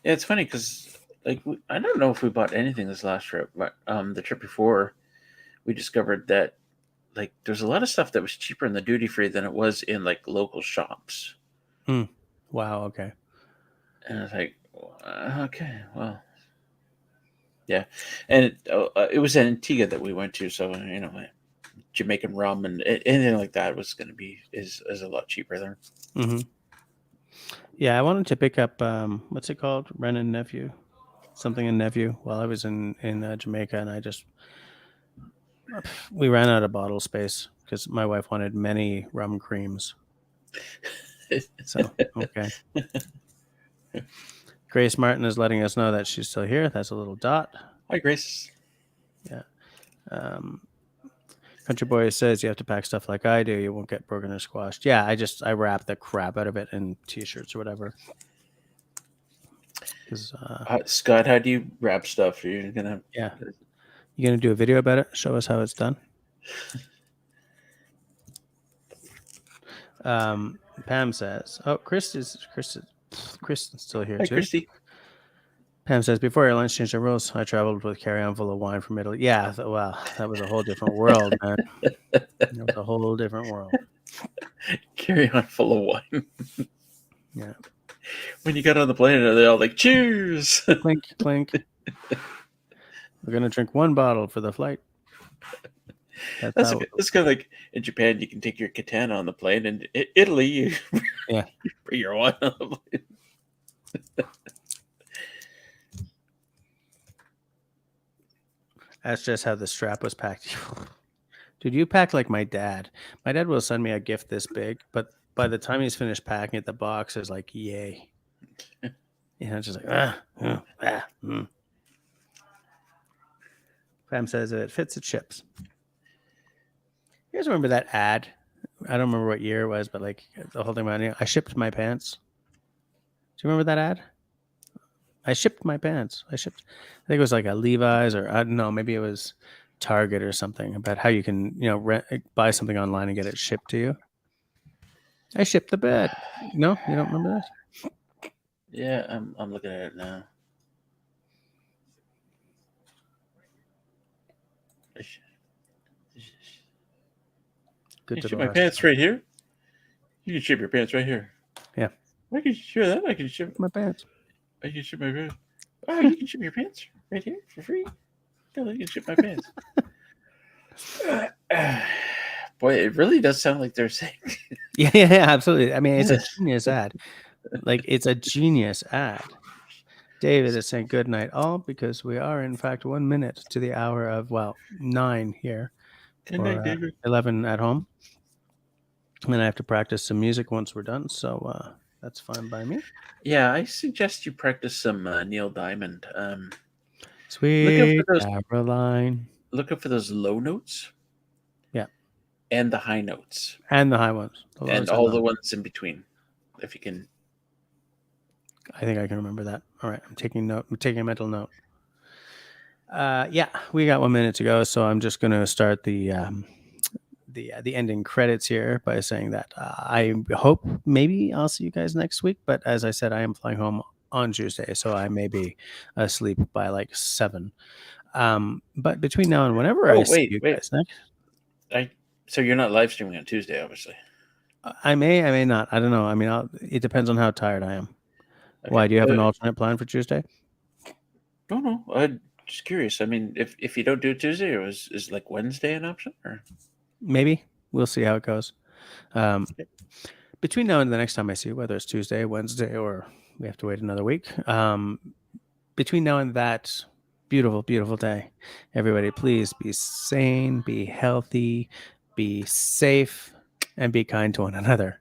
Yeah, it's funny because like I don't know if we bought anything this last trip, but the trip before, we discovered that like there's a lot of stuff that was cheaper in the duty free than it was in like local shops. Wow. Okay. And I was like, okay, well, yeah. And it was in Antigua that we went to, so Jamaican rum and anything like that was going to be is a lot cheaper there. Yeah, I wanted to pick up what's it called, Ren and Nephew, something in Nephew, while I was in Jamaica, and we ran out of bottle space because my wife wanted many rum creams. So okay. Grace Martin is letting us know that she's still here. That's a little dot. Hi, Grace. Yeah. Country Boy says you have to pack stuff like I do. You won't get broken or squashed. Yeah, I wrap the crap out of it in t-shirts or whatever. Scott, how do you wrap stuff? Are you gonna? Yeah. You gonna do a video about it? Show us how it's done. Pam says, "Oh, Kristen's still here Hi, too." Christy. Pam says, "Before airlines changed their rules, I traveled with carry-on full of wine from Italy." Yeah, wow, that was a whole different world, man. It was a whole different world. Carry-on full of wine. Yeah. When you got on the plane, are they all like, "Cheers"? Clink, clink. We're gonna drink one bottle for the flight. That's kind of like in Japan. You can take your katana on the plane, and Italy, you bring your wine on the plane. That's just how the strap was packed. Dude, you pack like my dad. My dad will send me a gift this big, but by the time he's finished packing it, the box is like, yay. Just like, Pam says it fits, it ships. You guys remember that ad? I don't remember what year it was, but like the whole thing about it, I shipped my pants. Do you remember that ad? I shipped my pants. I think it was like a Levi's, or I don't know, maybe it was Target or something, about how you can, buy something online and get it shipped to you. I shipped the bed. No, you don't remember that? Yeah, I'm looking at it now. Good you to ship my pants right here. You can ship your pants right here. Yeah. I can ship that. I can ship my pants. I can ship my pants. Oh, you can ship your pants right here for free. Yeah, you can ship my pants. Boy, it really does sound like they're saying. Yeah, absolutely. I mean, it's a genius ad. Like, it's a genius ad. David is saying good night all, because we are in fact 1 minute to the hour of 9 here. Good night, David. 11 at home. And then I have to practice some music once we're done, so that's fine by me. Yeah, I suggest you practice some Neil Diamond. Sweet Caroline. Look up for those low notes. Yeah. And the high notes. And the high ones. And all the ones in between, if you can. I think I can remember that. All right, I'm taking note. I'm taking a mental note. Yeah, we got 1 minute to go, so I'm just going to start the ending credits here by saying that I hope maybe I'll see you guys next week. But as I said, I am flying home on Tuesday, so I may be asleep by like 7. But between now and whenever I Oh, see wait, you wait. guys next, So you're not live streaming on Tuesday, obviously. I may not. I don't know. I mean, it depends on how tired I am. Okay. Why? Do you have an alternate plan for Tuesday? No. I'm just curious. I mean, if you don't do Tuesday, or is like Wednesday an option? Or Maybe. We'll see how it goes. Between now and the next time I see you, whether it's Tuesday, Wednesday, or we have to wait another week, between now and that beautiful, beautiful day, everybody, please be sane, be healthy, be safe, and be kind to one another.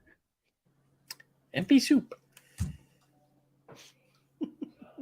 MP soup.